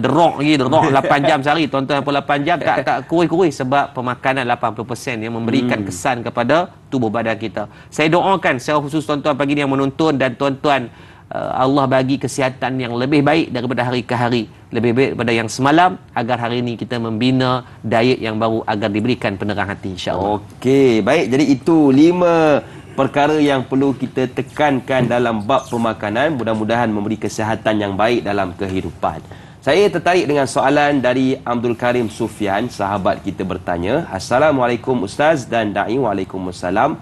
derok 8 jam sehari. Tuan-tuan pun 8 jam tak kurus-kurus sebab pemakanan 80% yang memberikan kesan kepada tubuh badan kita. Saya doakan secara khusus tuan-tuan pagi ni yang menonton dan tuan-tuan, Allah bagi kesihatan yang lebih baik daripada hari ke hari, lebih baik daripada yang semalam, agar hari ini kita membina diet yang baru agar diberikan penerang hati, insya-Allah. Okey, baik. Jadi itu 5 perkara yang perlu kita tekankan dalam bab pemakanan, mudah-mudahan memberi kesihatan yang baik dalam kehidupan. Saya tertarik dengan soalan dari Abdul Karim Sufian, sahabat kita bertanya. Assalamualaikum Ustaz dan Da'i. Waalaikumsalam.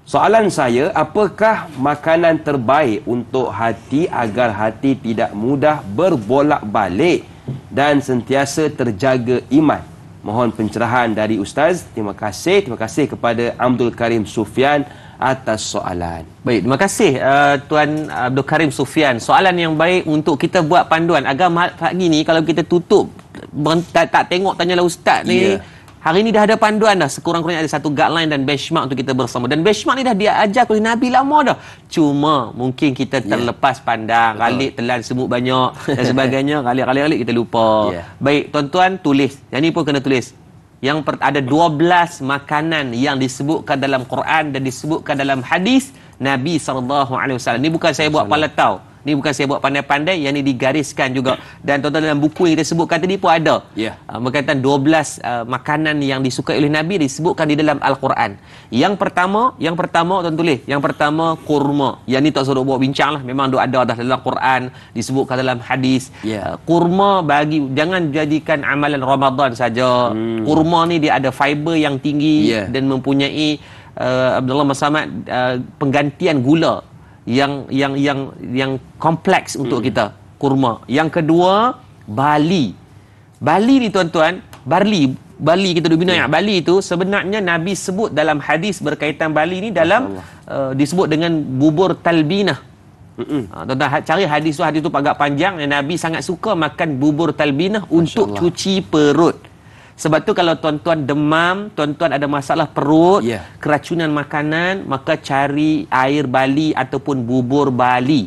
Soalan saya, apakah makanan terbaik untuk hati agar hati tidak mudah berbolak-balik dan sentiasa terjaga iman? Mohon pencerahan dari Ustaz. Terima kasih kepada Abdul Karim Sufian atas soalan. Baik, terima kasih Tuan Abdul Karim Sufian. Soalan yang baik untuk kita buat panduan agar pagi ni kalau kita tutup tak tengok tanyalah Ustaz ni. Hari ni dah ada panduan dah. Sekurang-kurangnya ada satu guideline dan benchmark untuk kita bersama. Dan benchmark ni dah diajar oleh Nabi lama dah. Cuma mungkin kita terlepas pandang. Ralik, telan, semut banyak dan sebagainya. Ralik kita lupa. Baik, tuan-tuan tulis. Yang ni pun kena tulis. Yang ada 12 makanan yang disebutkan dalam Quran dan disebutkan dalam hadis Nabi SAW. Ni bukan saya buat palatau. Ni bukan saya buat pandai-pandai, yang ni digariskan juga. Dan tuan-tuan dalam buku yang kita sebutkan tadi pun ada. Berkaitan 12 makanan yang disukai oleh Nabi disebutkan di dalam Al-Quran. Yang pertama tuan tulis. Yang pertama kurma. Yang ni tak suruh buat bincang lah. Memang ada dah dalam Quran, disebutkan dalam hadis. Kurma jangan jadikan amalan Ramadan saja. Kurma ni dia ada fiber yang tinggi dan mempunyai Abdullah Masamad penggantian gula yang kompleks untuk kita. Kurma. Yang kedua, barley. Barley ni tuan-tuan, barley kita duk bina barley tu sebenarnya Nabi sebut dalam hadis berkaitan barley ni dalam disebut dengan bubur talbinah. Tuan-tuan cari hadis tu agak panjang, dan Nabi sangat suka makan bubur talbinah untuk cuci perut. Sebab tu kalau tuan-tuan demam, tuan-tuan ada masalah perut, keracunan makanan, maka cari air barley ataupun bubur barley.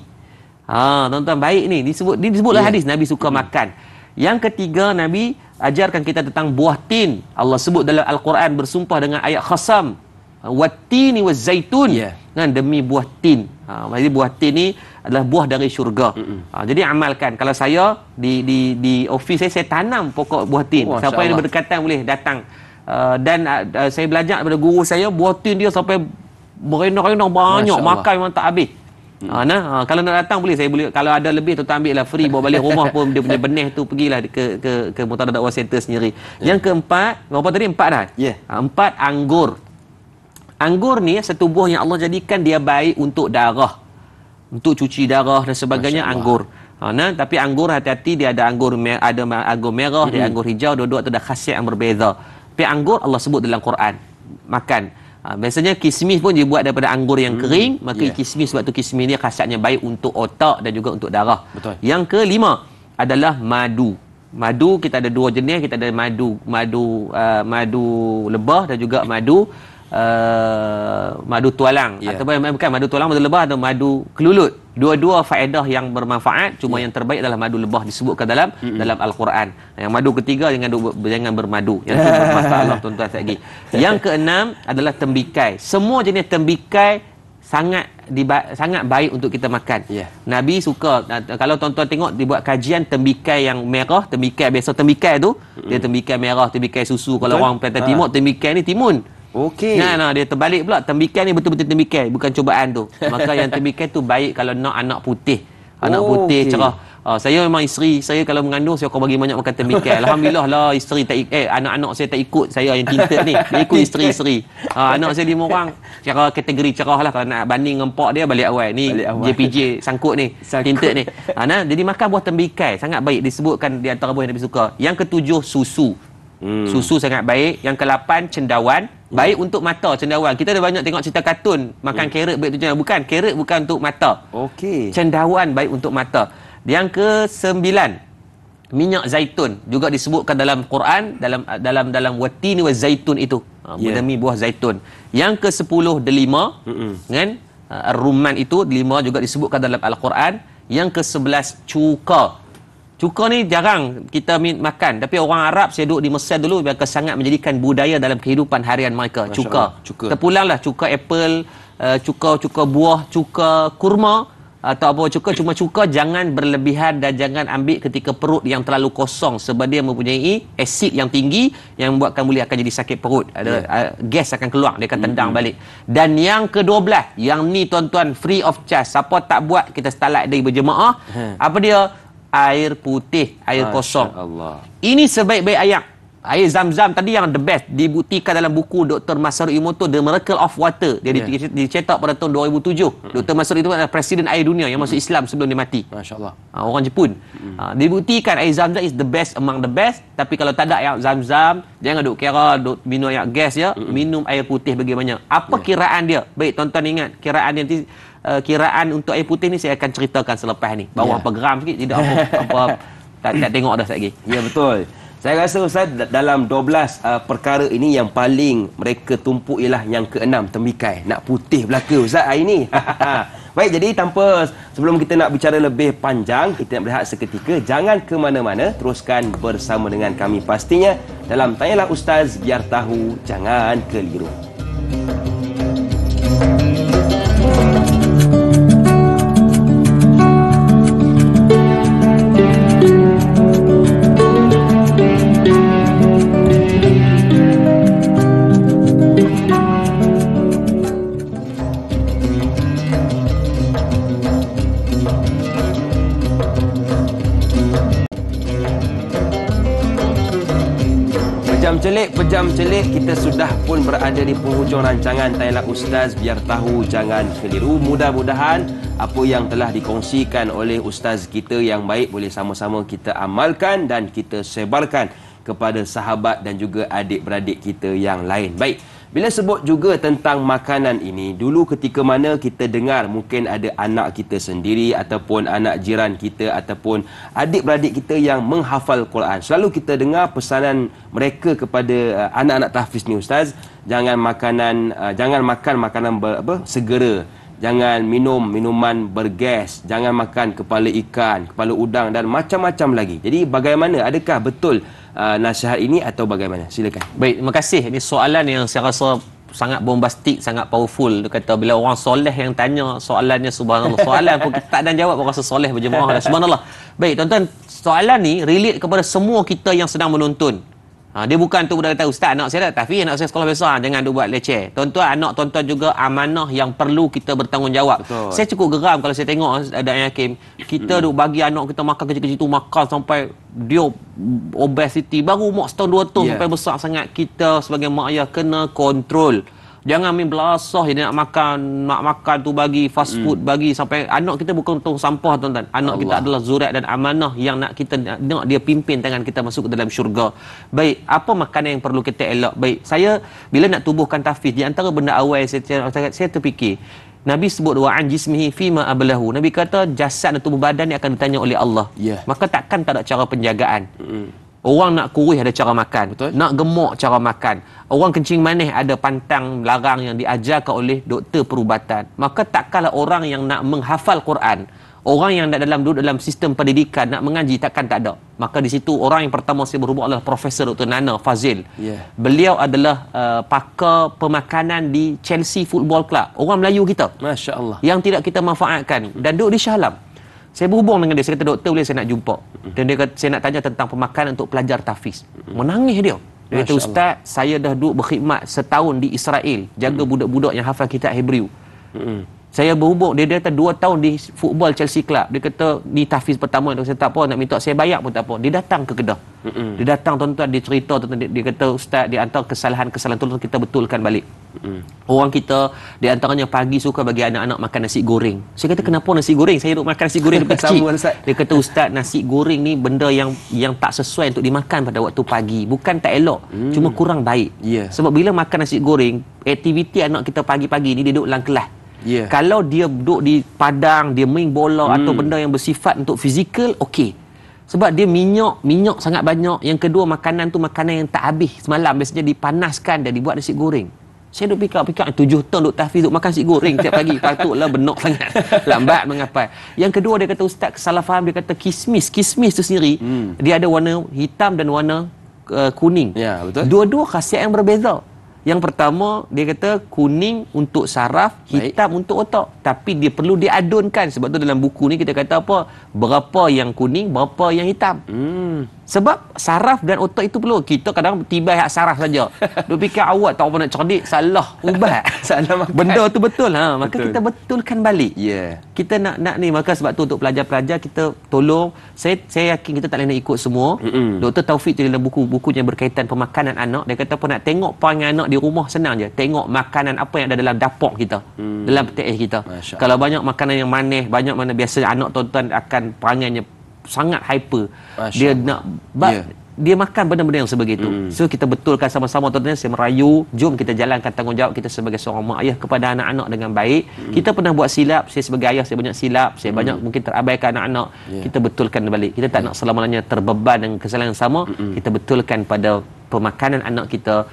Tuan-tuan baik ni. Disebutlah hadis Nabi suka makan. Yang ketiga, Nabi ajarkan kita tentang buah tin. Allah sebut dalam Al-Quran bersumpah dengan ayat khasam. Wattini wazzaitun. Kan, demi buah tin. Maksudnya buah tin ni adalah buah dari syurga. Jadi amalkan. Kalau saya di office saya tanam pokok buah tin. Siapa yang berdekatan boleh datang. Dan saya belajar daripada guru saya, buah tin dia sampai berenang-renang banyak, makan memang tak habis. Kalau nak datang boleh, saya boleh, kalau ada lebih tu ambil lah free, bawa balik rumah pun dia punya benih tu pergilah ke Muqtada Dakwah Center sendiri. Yang keempat, berapa tadi? 4 dah. 4, anggur. Anggur ni satu buah yang Allah jadikan dia baik untuk darah, untuk cuci darah dan sebagainya. Anggur. Tapi anggur hati-hati, dia ada anggur merah, dia anggur hijau, dua-dua tu ada khasiat yang berbeza. Tapi anggur Allah sebut dalam Quran makan. Biasanya kismis pun dia buat daripada anggur yang kering, maka kismis, sebab tu kismis ni khasiatnya baik untuk otak dan juga untuk darah. Yang kelima adalah madu. Madu kita ada 2 jenis, kita ada madu lebah dan juga madu tualang, ataupun bukan madu tualang, madu lebah atau madu kelulut. Dua-dua faedah yang bermanfaat, cuma yang terbaik adalah madu lebah, disebutkan dalam Al-Quran. Yang madu ketiga jangan bermadu, yang itu bermasalah tuan-tuan lagi. Yang keenam adalah tembikai. Semua jenis tembikai sangat baik untuk kita makan. Nabi suka, kalau tuan-tuan tengok dibuat kajian tembikai yang merah, tembikai biasa, tembikai tu dia tembikai merah, tembikai susu. Kalau orang Pantai Timur, tembikai ni timun. Dia terbalik pula. Tembikai ni betul-betul tembikai, bukan cubaan tu. Maka yang tembikai tu baik kalau nak anak putih. Anak putih cerah. Saya memang isteri saya kalau mengandung, saya akan bagi banyak makan tembikai. Alhamdulillah lah, isteri anak-anak saya tak ikut saya yang tinted ni. Dia ikut isteri. Anak saya 5 orang. Cara kategori cerah lah. Kalau nak banding dengan pak dia, balik awal. Ni JPJ sangkut ni, tinted ni. Jadi makan buah tembikai sangat baik, disebutkan di antara buah yang Nabi suka. Yang ke-7, susu. Susu sangat baik. Yang ke-8, cendawan. Baik untuk mata, cendawan. Kita ada banyak tengok cerita kartun, makan carrot baik untuk cendawan. Bukan, carrot bukan untuk mata. Cendawan baik untuk mata. Yang ke-9, minyak zaitun. Juga disebutkan dalam Quran, dalam wattini wa zaitun itu. Demi buah zaitun. Yang ke-10, delima. Kan? Rumman itu, delima juga disebutkan dalam Al-Quran. Yang ke-11 cuka. Cuka ni jarang kita makan, tapi orang Arab saya duduk di Mesir dulu mereka sangat menjadikan budaya dalam kehidupan harian mereka. Cuka. Terpulanglah cuka apple, cuka buah, cuka kurma atau apa cuka, cuma cuka jangan berlebihan dan jangan ambil ketika perut yang terlalu kosong sebab dia mempunyai asid yang tinggi yang membuatkan boleh akan jadi sakit perut. Gas akan keluar, dia akan tendang balik. Dan yang ke-12, yang ni tuan-tuan free of charge, siapa tak buat kita start dari berjemaah. Apa dia? Air putih, air kosong. Allah. Ini sebaik-baik ayat. Air Zam-Zam tadi yang the best dibuktikan dalam buku Dr. Masaru Emoto The Miracle of Water. Dia dicetak pada tahun 2007. Dr. Masaru itu adalah presiden air dunia yang masuk Islam sebelum dia mati. Masya-Allah. Orang Jepun. Dibuktikan air Zam-Zam is the best among the best, tapi kalau tak ada air Zam-Zam, jangan duk kira duk minum air gas ya, minum air putih bagi banyak. Apa kiraan dia? Baik tuan-tuan ingat, kiraan dia nanti kiraan untuk air putih ni saya akan ceritakan selepas ni. Bawah apa gram sikit, tidak apa tak tengok dah lagi. Ya betul. Saya rasa Ustaz dalam 12 perkara ini yang paling mereka tumpuk ialah yang ke-6 tembikai. Nak putih belaka Ustaz hari ini. Baik, jadi tanpa sebelum kita nak bicara lebih panjang, kita nak berehat seketika. Jangan ke mana-mana, teruskan bersama dengan kami pastinya dalam Tanyalah Ustaz, biar tahu, jangan keliru. Pejam celik kita sudah pun berada di penghujung rancangan Tanyalah Ustaz, biar tahu jangan keliru. Mudah-mudahan apa yang telah dikongsikan oleh Ustaz kita yang baik boleh sama-sama kita amalkan dan kita sebarkan kepada sahabat dan juga adik-beradik kita yang lain. Baik, bila sebut juga tentang makanan ini, dulu ketika mana kita dengar mungkin ada anak kita sendiri ataupun anak jiran kita ataupun adik-beradik kita yang menghafal Quran. Selalu kita dengar pesanan mereka kepada anak-anak tahfiz ni, Ustaz, jangan makan makanan segera. Jangan minum minuman bergas, jangan makan kepala ikan, kepala udang dan macam-macam lagi. Jadi bagaimana? Adakah betul nasihat ini atau bagaimana? Silakan. Baik, terima kasih. Ini soalan yang saya rasa sangat bombastik, sangat powerful. Dia kata bila orang soleh yang tanya soalannya, subhanallah. Soalan pun tak ada jawab pun rasa soleh berjemaah dah. Subhanallah. Baik, tuan-tuan, soalan ni relate kepada semua kita yang sedang menonton. Dia bukan tu budak kata, Ustaz, anak saya dah tahfiz, anak saya sekolah besar, jangan duk buat leceh. Tuan-tuan, anak tuan-tuan juga amanah yang perlu kita bertanggungjawab. Betul. Saya cukup geram kalau saya tengok Da'i Hakim, kita duk bagi anak kita makan kecil-kecil tu, makan sampai dia obesity, baru umur setahun 2 tahun sampai besar sangat. Kita sebagai mak ayah kena kontrol. Jangan main belasah dia nak makan tu bagi fast food, bagi sampai anak kita bukan tong sampah, tuan-tuan. Anak kita adalah zuriat dan amanah yang nak kita nak dia pimpin tangan kita masuk ke dalam syurga. Baik, apa makanan yang perlu kita elak? Baik, saya bila nak tubuhkan tahfiz, di antara benda awal saya terfikir, Nabi sebut wa'an jismihi fima ablahu. Nabi kata jasad dan tubuh badan ni akan ditanya oleh Allah. Maka takkan tak ada cara penjagaan. Orang nak kurus ada cara makan. Betul. Nak gemuk cara makan. Orang kencing manis ada pantang larang yang diajarkan oleh doktor perubatan. Maka takkanlah orang yang nak menghafal Quran, orang yang duduk dalam sistem pendidikan nak mengaji, takkan tak ada. Maka di situ orang yang pertama saya berhubung adalah Profesor Dr. Nana Fazil. Beliau adalah pakar pemakanan di Chelsea Football Club. Orang Melayu kita. Masya Allah. Yang tidak kita manfaatkan. Dan duduk di Shah Alam. Saya berhubung dengan dia, saya kata, doktor boleh saya nak jumpa. Dan dia kata, saya nak tanya tentang pemakanan untuk pelajar tahfiz. Menangis dia. Dia kata, Ustaz, saya dah duduk berkhidmat setahun di Israel, jaga budak-budak yang hafal kitab Hebrew. Saya berhubung, dia kata 2 tahun di football Chelsea Club. Dia kata, ni tahfiz pertama. Dia kata, tak apa, nak minta saya bayar pun tak apa. Dia datang ke Kedah. Dia datang, tuan-tuan, dia cerita, tuan-tuan, dia kata, Ustaz, di antara kesalahan-kesalahan tu kita betulkan balik. Orang kita, di antaranya pagi suka bagi anak-anak makan nasi goreng. Saya kata, kenapa nasi goreng? Saya duduk makan nasi goreng daripada kecil. Dia kata, Ustaz, nasi goreng ni benda yang tak sesuai untuk dimakan pada waktu pagi. Bukan tak elok, cuma kurang baik. Sebab bila makan nasi goreng, aktiviti anak kita pagi-pagi ni dia duduk dalam kelas. Kalau dia duduk di padang, dia main bola atau benda yang bersifat untuk fizikal, okey. Sebab dia minyak sangat banyak. Yang kedua, makanan tu makanan yang tak habis semalam, biasanya dipanaskan dan dibuat nasi goreng. Saya duk pikir-pikir 7 tahun duk tahfiz, duk makan nasi goreng tiap pagi. Patutlah benok sangat. Lambat mengapai. Yang kedua dia kata ustaz salah faham, dia kata kismis tu sendiri dia ada warna hitam dan warna kuning. Ya, betul. Dua-dua khasiat yang berbeza. Yang pertama dia kata kuning untuk saraf, hitam untuk otak. Tapi dia perlu diadunkan. Sebab tu dalam buku ni kita kata apa? Berapa yang kuning, berapa yang hitam. Sebab saraf dan otak itu perlu. Kita kadang tiba hak saraf saja. Dia fikir awak tak apa nak cerdik, salah ubat. Salah makan. Benda tu betul maka Betul. kita betulkan balik. Ya. Kita nak ni, maka sebab tu untuk pelajar-pelajar kita tolong, saya yakin kita tak boleh nak ikut semua. Dr. Taufik tu dalam bukunya berkaitan pemakanan anak, dia kata apa, nak tengok perangai anak di rumah senang je. Tengok makanan apa yang ada dalam dapur kita, dalam peti kita. Masya Kalau banyak makanan yang manis, banyak mana biasa anak tuan-tuan akan perangainya sangat hyper. Dia nak dia makan benda-benda yang sebegitu. So kita betulkan sama-sama tuan-tuan. Saya merayu, jom kita jalankan tanggungjawab kita sebagai seorang mak ayah kepada anak-anak dengan baik. Kita pernah buat silap, saya sebagai ayah saya banyak silap, saya banyak mungkin terabaikan anak-anak. Kita betulkan balik. Kita tak nak selama-lamanya terbeban dengan kesalahan yang sama. Kita betulkan pada pemakanan anak kita,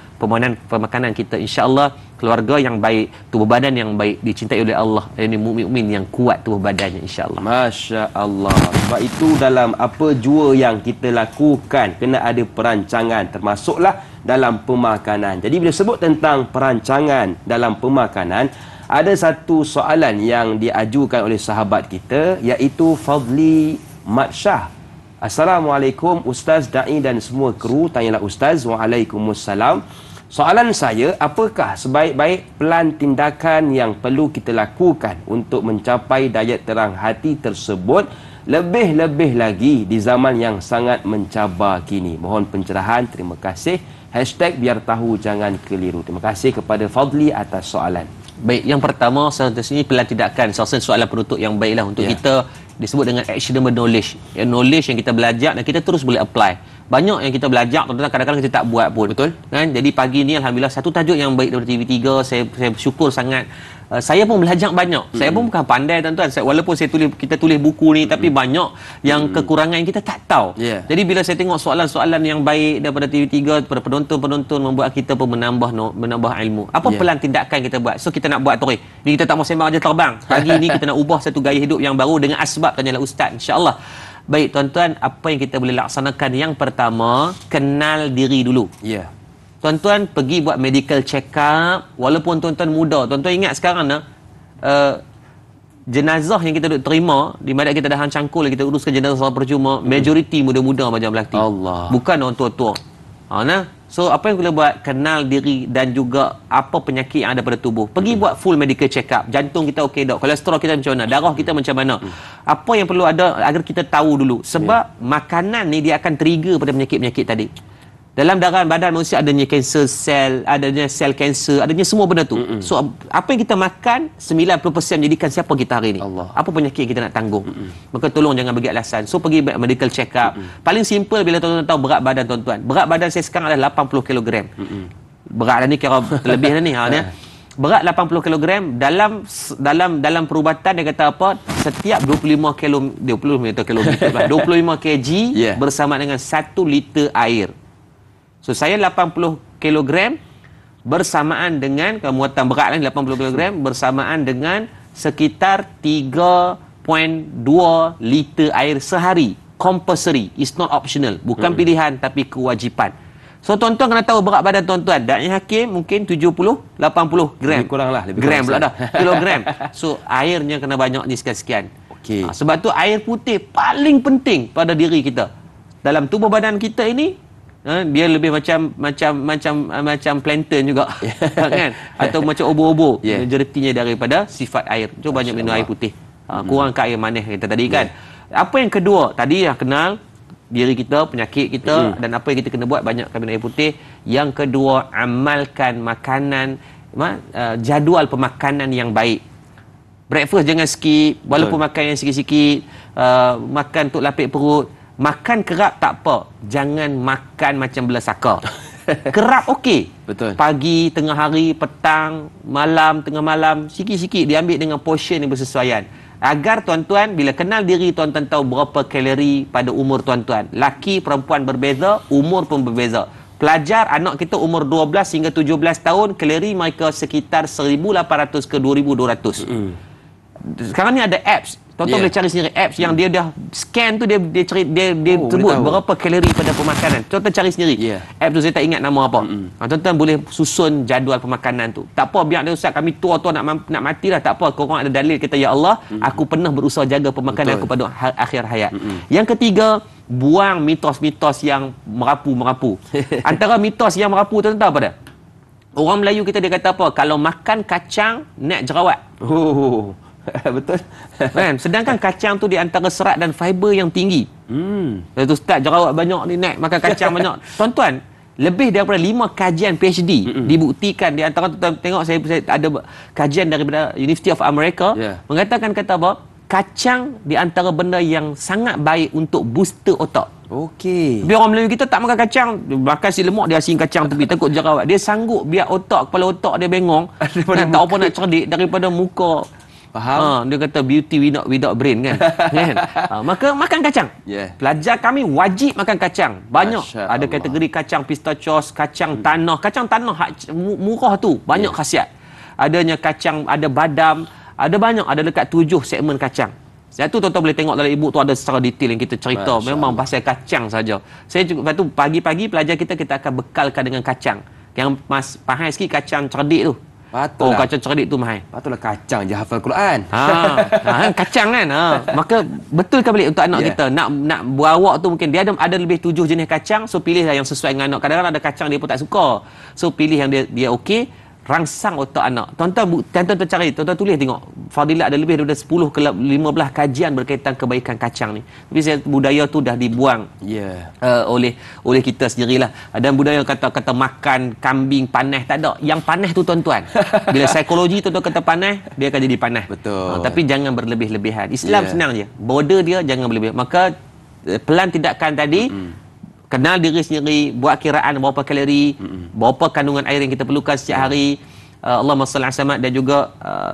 pemakanan kita, insya-Allah keluarga yang baik, tubuh badan yang baik, dicintai oleh Allah. Ini mukmin yang kuat tubuh badannya, insya-Allah. Masya-Allah. Sebab itu dalam apa jua yang kita lakukan kena ada perancangan, termasuklah dalam pemakanan. Jadi bila sebut tentang perancangan dalam pemakanan, ada satu soalan yang diajukan oleh sahabat kita, iaitu Fadli Matsyah. Assalamualaikum Ustaz, Da'i dan semua kru. Tanyalah Ustaz. Waalaikumsalam. Soalan saya, apakah sebaik-baik pelan tindakan yang perlu kita lakukan untuk mencapai daya terang hati tersebut, lebih-lebih lagi di zaman yang sangat mencabar kini? Mohon pencerahan. Terima kasih. Hashtag biar tahu jangan keliru. Terima kasih kepada Fadli atas soalan. Baik, yang pertama sini pelan tindakan. Soalan penutup yang baiklah untuk kita, disebut dengan actionable knowledge. Knowledge yang kita belajar dan kita terus boleh apply. Banyak yang kita belajar, tuan-tuan, kadang-kadang kita tak buat pun. Betul? Kan? Jadi pagi ni alhamdulillah satu tajuk yang baik daripada TV3, saya bersyukur sangat. Saya pun belajar banyak. Saya pun bukan pandai, tuan-tuan. Walaupun kita tulis buku ni, tapi banyak yang kekurangan yang kita tak tahu. Jadi bila saya tengok soalan-soalan yang baik daripada TV3, daripada penonton-penonton, membuat kita pun menambah ilmu. Apa pelan tindakan kita buat? So kita nak buat tu. Ni kita tak mau sembang aja terbang. Pagi ni kita nak ubah satu gaya hidup yang baru dengan asbab, tanyalah Ustaz, insya-Allah. Baik tuan-tuan, apa yang kita boleh laksanakan? Yang pertama, kenal diri dulu. Tuan-tuan pergi buat medical check up. Walaupun tuan-tuan muda, tuan-tuan ingat sekarang jenazah yang kita duk terima di mana kita dah cangkul, kita uruskan jenazah percuma, majoriti muda-muda macam belakti. Allah. Bukan orang tua-tua. So apa yang kita buat? Kenal diri dan juga apa penyakit yang ada pada tubuh. Pergi buat full medical check up. Jantung kita okey tak? Kolesterol kita macam mana? Darah kita macam mana? Apa yang perlu ada agar kita tahu dulu. Sebab makanan ni dia akan trigger pada penyakit-penyakit tadi. Dalam darah badan manusia adanya kanser sel, adanya sel kanser, adanya semua benda tu. So apa yang kita makan 90% menjadikan siapa kita hari ni. Apa penyakit yang kita nak tanggung. Maka tolong jangan bagi alasan. So pergi medical check up. Paling simple bila tuan-tuan tahu berat badan tuan-tuan. Berat badan saya sekarang adalah 80 kg. Berat dah ni kira lebih dah ni Berat 80 kg dalam perubatan dia kata apa? Setiap 25 kg bersama dengan 1 liter air. So saya 80 kg bersamaan dengan muatan berat 80 kg bersamaan dengan sekitar 3.2 liter air sehari. Compulsory, it's not optional. Bukan pilihan tapi kewajipan. So tuan-tuan kena tahu berat badan tuan-tuan. Da'i Hakim mungkin 70 80 gram. Lebih kurang lah, gram pula dah. Kilogram. So airnya kena banyak ni sekian-sekian. Sebab tu air putih paling penting pada diri kita. Dalam tubuh badan kita ini dia lebih macam plankton juga kan, atau macam obo-obo. Majoritinya daripada sifat air. Cuba banyak minum air putih, kurang ke air manis kita tadi kan. Apa yang kedua tadi, yang kenal diri kita, penyakit kita, dan apa yang kita kena buat, banyak minum air putih. Yang kedua, amalkan makanan, jadual pemakanan yang baik. Breakfast jangan skip, walaupun makan yang sikit-sikit, makan untuk lapik perut. Makan kerap tak apa, jangan makan macam belah saka. Kerap okey. Betul. Pagi, tengah hari, petang, malam, tengah malam, sikit-sikit diambil dengan portion yang bersesuaian. Agar tuan-tuan bila kenal diri, tuan-tuan tahu berapa kalori pada umur tuan-tuan. Laki perempuan berbeza, umur pun berbeza. pelajar anak kita umur 12 hingga 17 tahun, kalori mereka sekitar 1,800 ke 2,200. Sekarang ni ada apps. Tuan-tuan boleh cari sendiri apps yang dia dah scan tu, dia sebut berapa kalori pada pemakanan. Tuan-tuan cari sendiri. App tu saya tak ingat nama apa. Tuan-tuan boleh susun jadual pemakanan tu. Tak apa, biar dia, Ustaz kami tua nak mati dah, tak apa. Korang ada dalil kita, ya Allah, aku pernah berusaha jaga pemakanan aku pada akhir hayat. Yang ketiga, buang mitos-mitos yang merapu-merapu. Antara mitos yang merapu, tuan-tuan tahu apa dah? Orang Melayu kita dia kata apa? Kalau makan kacang naik jerawat. Betul. Kan? Sedangkan kacang tu di antara serat dan fiber yang tinggi. Lepas tu start jerawat banyak ni, naik makan kacang banyak. Tuan-tuan, lebih daripada 5 kajian PhD dibuktikan. Di antara tuan tengok saya ada kajian daripada University of America mengatakan kata apa? Kacang di antara benda yang sangat baik untuk booster otak. Okey. Biar orang Melayu kita tak makan kacang, makan si lemak dia asing kacang tepi takut jerawat. Dia sanggup biar kepala otak dia bengong dan tak apa nak cerdik daripada muka. Faham? Dia kata beauty without brain kan. Kan? Maka makan kacang. Pelajar kami wajib makan kacang. Banyak. Ada kategori kacang pistachios, kacang tanah. Kacang tanah murah tu banyak khasiat. Adanya kacang, ada badam, ada banyak, ada dekat 7 segmen kacang. Satu tuan-tuan boleh tengok dalam e-book tu ada secara detail yang kita cerita. Memang pasal kacang saja. Saya juga, lepas tu pagi-pagi pelajar kita akan bekalkan dengan kacang. Yang mahal sikit kacang cerdik tu. Patutlah. Kacang cerdik tu mahal. Patutlah kacang je hafal Quran. Kacang kan. Maka betulkan balik untuk anak kita. Nak berawak tu mungkin dia ada lebih 7 jenis kacang. So pilihlah yang sesuai dengan anak. Kadang-kadang ada kacang dia pun tak suka. So pilih yang dia okey. Rangsang otak anak. Tuan-tuan cari, tuan-tuan tulis tengok. Fadilah ada lebih daripada 10 ke 15 kajian berkaitan kebaikan kacang ni. Tapi budaya tu dah dibuang oleh kita sendirilah. Dan budaya kata makan kambing panas, tak ada. Yang panas tu tuan-tuan. Bila psikologi tuan-tuan kata panas, dia akan jadi panas. Betul. Tapi jangan berlebih-lebihan. Islam senang je. Border dia jangan berlebih. Maka pelan tindakan tadi, kenal diri sendiri, buat kiraan berapa kalori, berapa kandungan air yang kita perlukan setiap hari. Allahumma salli ala Muhammad, dan juga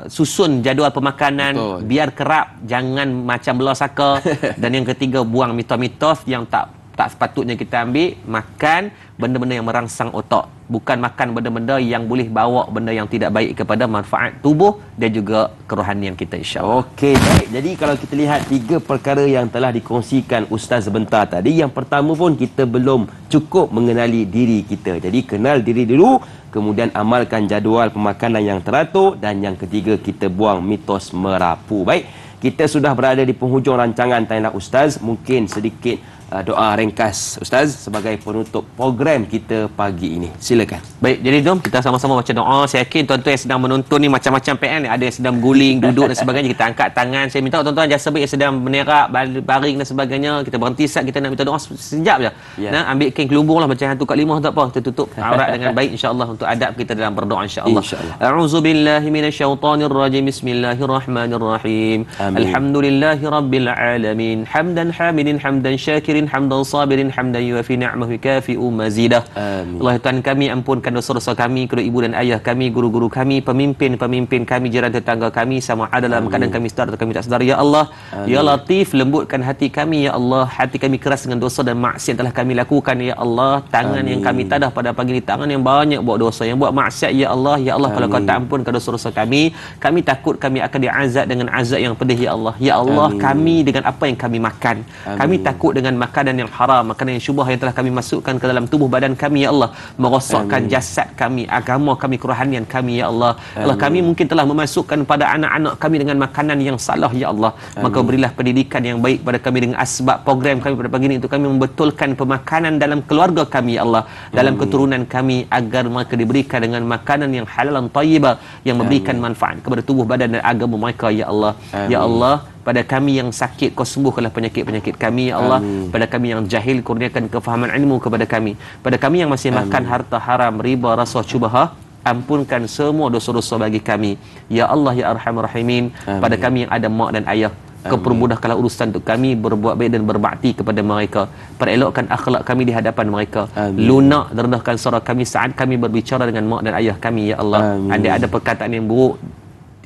susun jadual pemakanan. Biar kerap, jangan macam belah saka. Dan yang ketiga, buang mitos-mitos yang tak sepatutnya kita ambil. Makan benda-benda yang merangsang otak, bukan makan benda-benda yang boleh bawa benda yang tidak baik kepada manfaat tubuh dan juga kerohanian kita, insya-Allah. Okey, baik. Jadi kalau kita lihat 3 perkara yang telah dikongsikan Ustaz sebentar tadi, yang pertama pun kita belum cukup mengenali diri kita. Jadi kenal diri dulu, kemudian amalkan jadual pemakanan yang teratur, dan yang ketiga kita buang mitos merapu. Baik, kita sudah berada di penghujung rancangan Tanya Ustaz. Mungkin sedikit doa ringkas Ustaz sebagai penutup program kita pagi ini. Silakan. Baik, jadi jom kita sama-sama baca doa. Saya yakin tuan-tuan yang sedang menonton ni macam-macam PN ni. Ada yang sedang guling, duduk dan sebagainya. Kita angkat tangan. Saya minta tuan-tuan jangan sebab yang sedang menerak, baring dan sebagainya. Kita berhenti saat kita nak minta doa sekejap je. Nah, ambil kain kelubung lah, macam hantu kat 5 tak apa. Kita tutup aurat dengan baik, insya-Allah, untuk adab kita dalam berdoa, insya-Allah. A'udzubillahi minasyaitonirrajim. Bismillahirrahmanirrahim. Alhamdulillahi rabbil alamin. Hamdan hamidin, hamdan syakirin, hamdan sabirin, hamdan yuafi ni'amahu kafi'u mazidah. Allah, Tuhan kami, ampunkan dosa-dosa kami, kedua ibu dan ayah kami, guru-guru kami, pemimpin-pemimpin kami, jiran tetangga kami, sama ada dalam keadaan kami sedar atau kami tak sedar, ya Allah. Ya Latif, lembutkan hati kami, ya Allah. Hati kami keras dengan dosa dan maksiat telah kami lakukan, ya Allah. Tangan yang kami tadah pada pagi ini, tangan yang banyak buat dosa, yang buat maksiat, ya Allah. Ya Allah, kalau kau tak ampunkan dosa-dosa kami takut kami akan diazab dengan azab yang pedih, ya Allah. Ya Allah, kami dengan apa yang kami makan, kami takut dengan makanan yang haram, makanan yang syubhah yang telah kami masukkan ke dalam tubuh badan kami, ya Allah. Merosakkan jasad kami, agama kami, kerohanian kami, ya Allah. Allah, kami mungkin telah memasukkan pada anak-anak kami dengan makanan yang salah, ya Allah. Maka berilah pendidikan yang baik pada kami dengan asbab program kami pada pagi ini, untuk kami membetulkan pemakanan dalam keluarga kami, ya Allah, dalam keturunan kami, agar mereka diberikan dengan makanan yang halal dan tayyibah, yang memberikan manfaat kepada tubuh badan dan agama mereka, ya Allah. Ya Allah, pada kami yang sakit, kau sembuhkanlah penyakit-penyakit kami, ya Allah. Pada kami yang jahil, kurniakan kefahaman ilmu kepada kami. Pada kami yang masih makan harta haram, riba, rasuah, syubhah, ampunkan semua dosa-dosa bagi kami, ya Allah, ya Arhamar Rahimin. Pada kami yang ada mak dan ayah, kau permudahkanlah urusan untuk kami berbuat baik dan berbakti kepada mereka. Perelokkan akhlak kami di hadapan mereka. Lunak dan rendahkan suara kami saat kami berbicara dengan mak dan ayah kami, ya Allah. Andai ada perkataan yang buruk,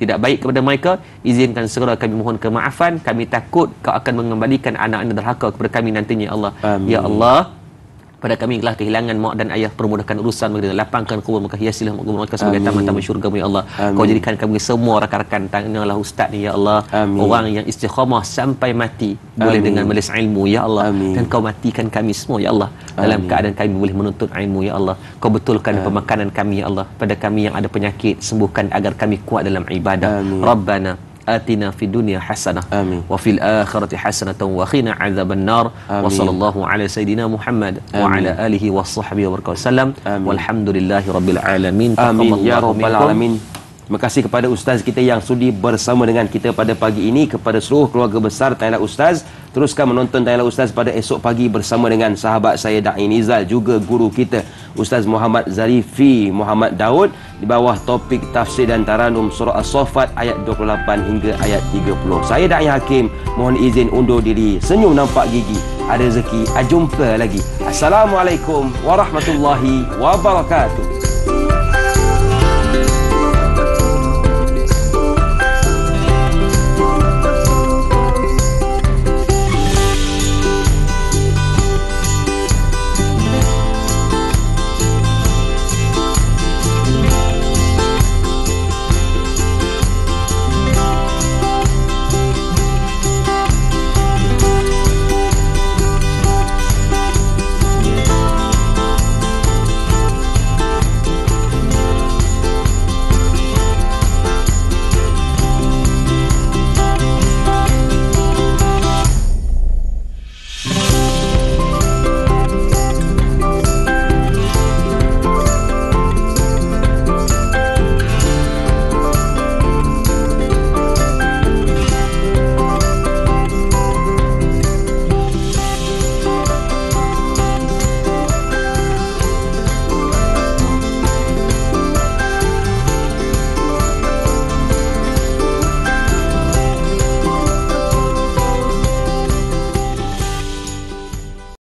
tidak baik kepada mereka, izinkan segera kami mohon kemaafan. Kami takut kau akan mengembalikan anak-anak derhaka kepada kami nantinya, ya Allah. Ya Allah, pada kami telah kehilangan mak dan ayah, permudahkan urusan mereka, lapangkan kubur mereka, hiasilah kubur mereka sebagai taman-taman syurga ya Allah. Kau jadikan kami semua rakan-rakan tanganlah ustaz ni ya Allah, orang yang istiqamah sampai mati boleh dengan majlis ilmu ya Allah. Dan kau matikan kami semua ya Allah dalam keadaan kami boleh menuntut ilmu ya Allah. Kau betulkan pemakanan kami ya Allah. Pada kami yang ada penyakit, sembuhkan agar kami kuat dalam ibadah. Rabbana atina fid dunya hasanah wa fil akhirati hasanatan wa qina adzabannar. Wa sallallahu ala sayidina Muhammad wa ala alihi washabbihi wasallam. Walhamdulillahi rabbil alamin. Amin ya rabbal alamin. Terima kasih kepada ustaz kita yang sudi bersama dengan kita pada pagi ini, kepada seluruh keluarga besar Tayangan Ustaz. Teruskan menonton Tayangan Ustaz pada esok pagi bersama dengan sahabat saya Da'i Nizal, juga guru kita Ustaz Muhammad Zarifi Muhammad Daud, di bawah topik tafsir dan taranum surah As-Saffat ayat 28 hingga ayat 30. Saya Da'i Hakim mohon izin undur diri. Senyum nampak gigi, ada rezeki. Jumpa lagi. Assalamualaikum warahmatullahi wabarakatuh.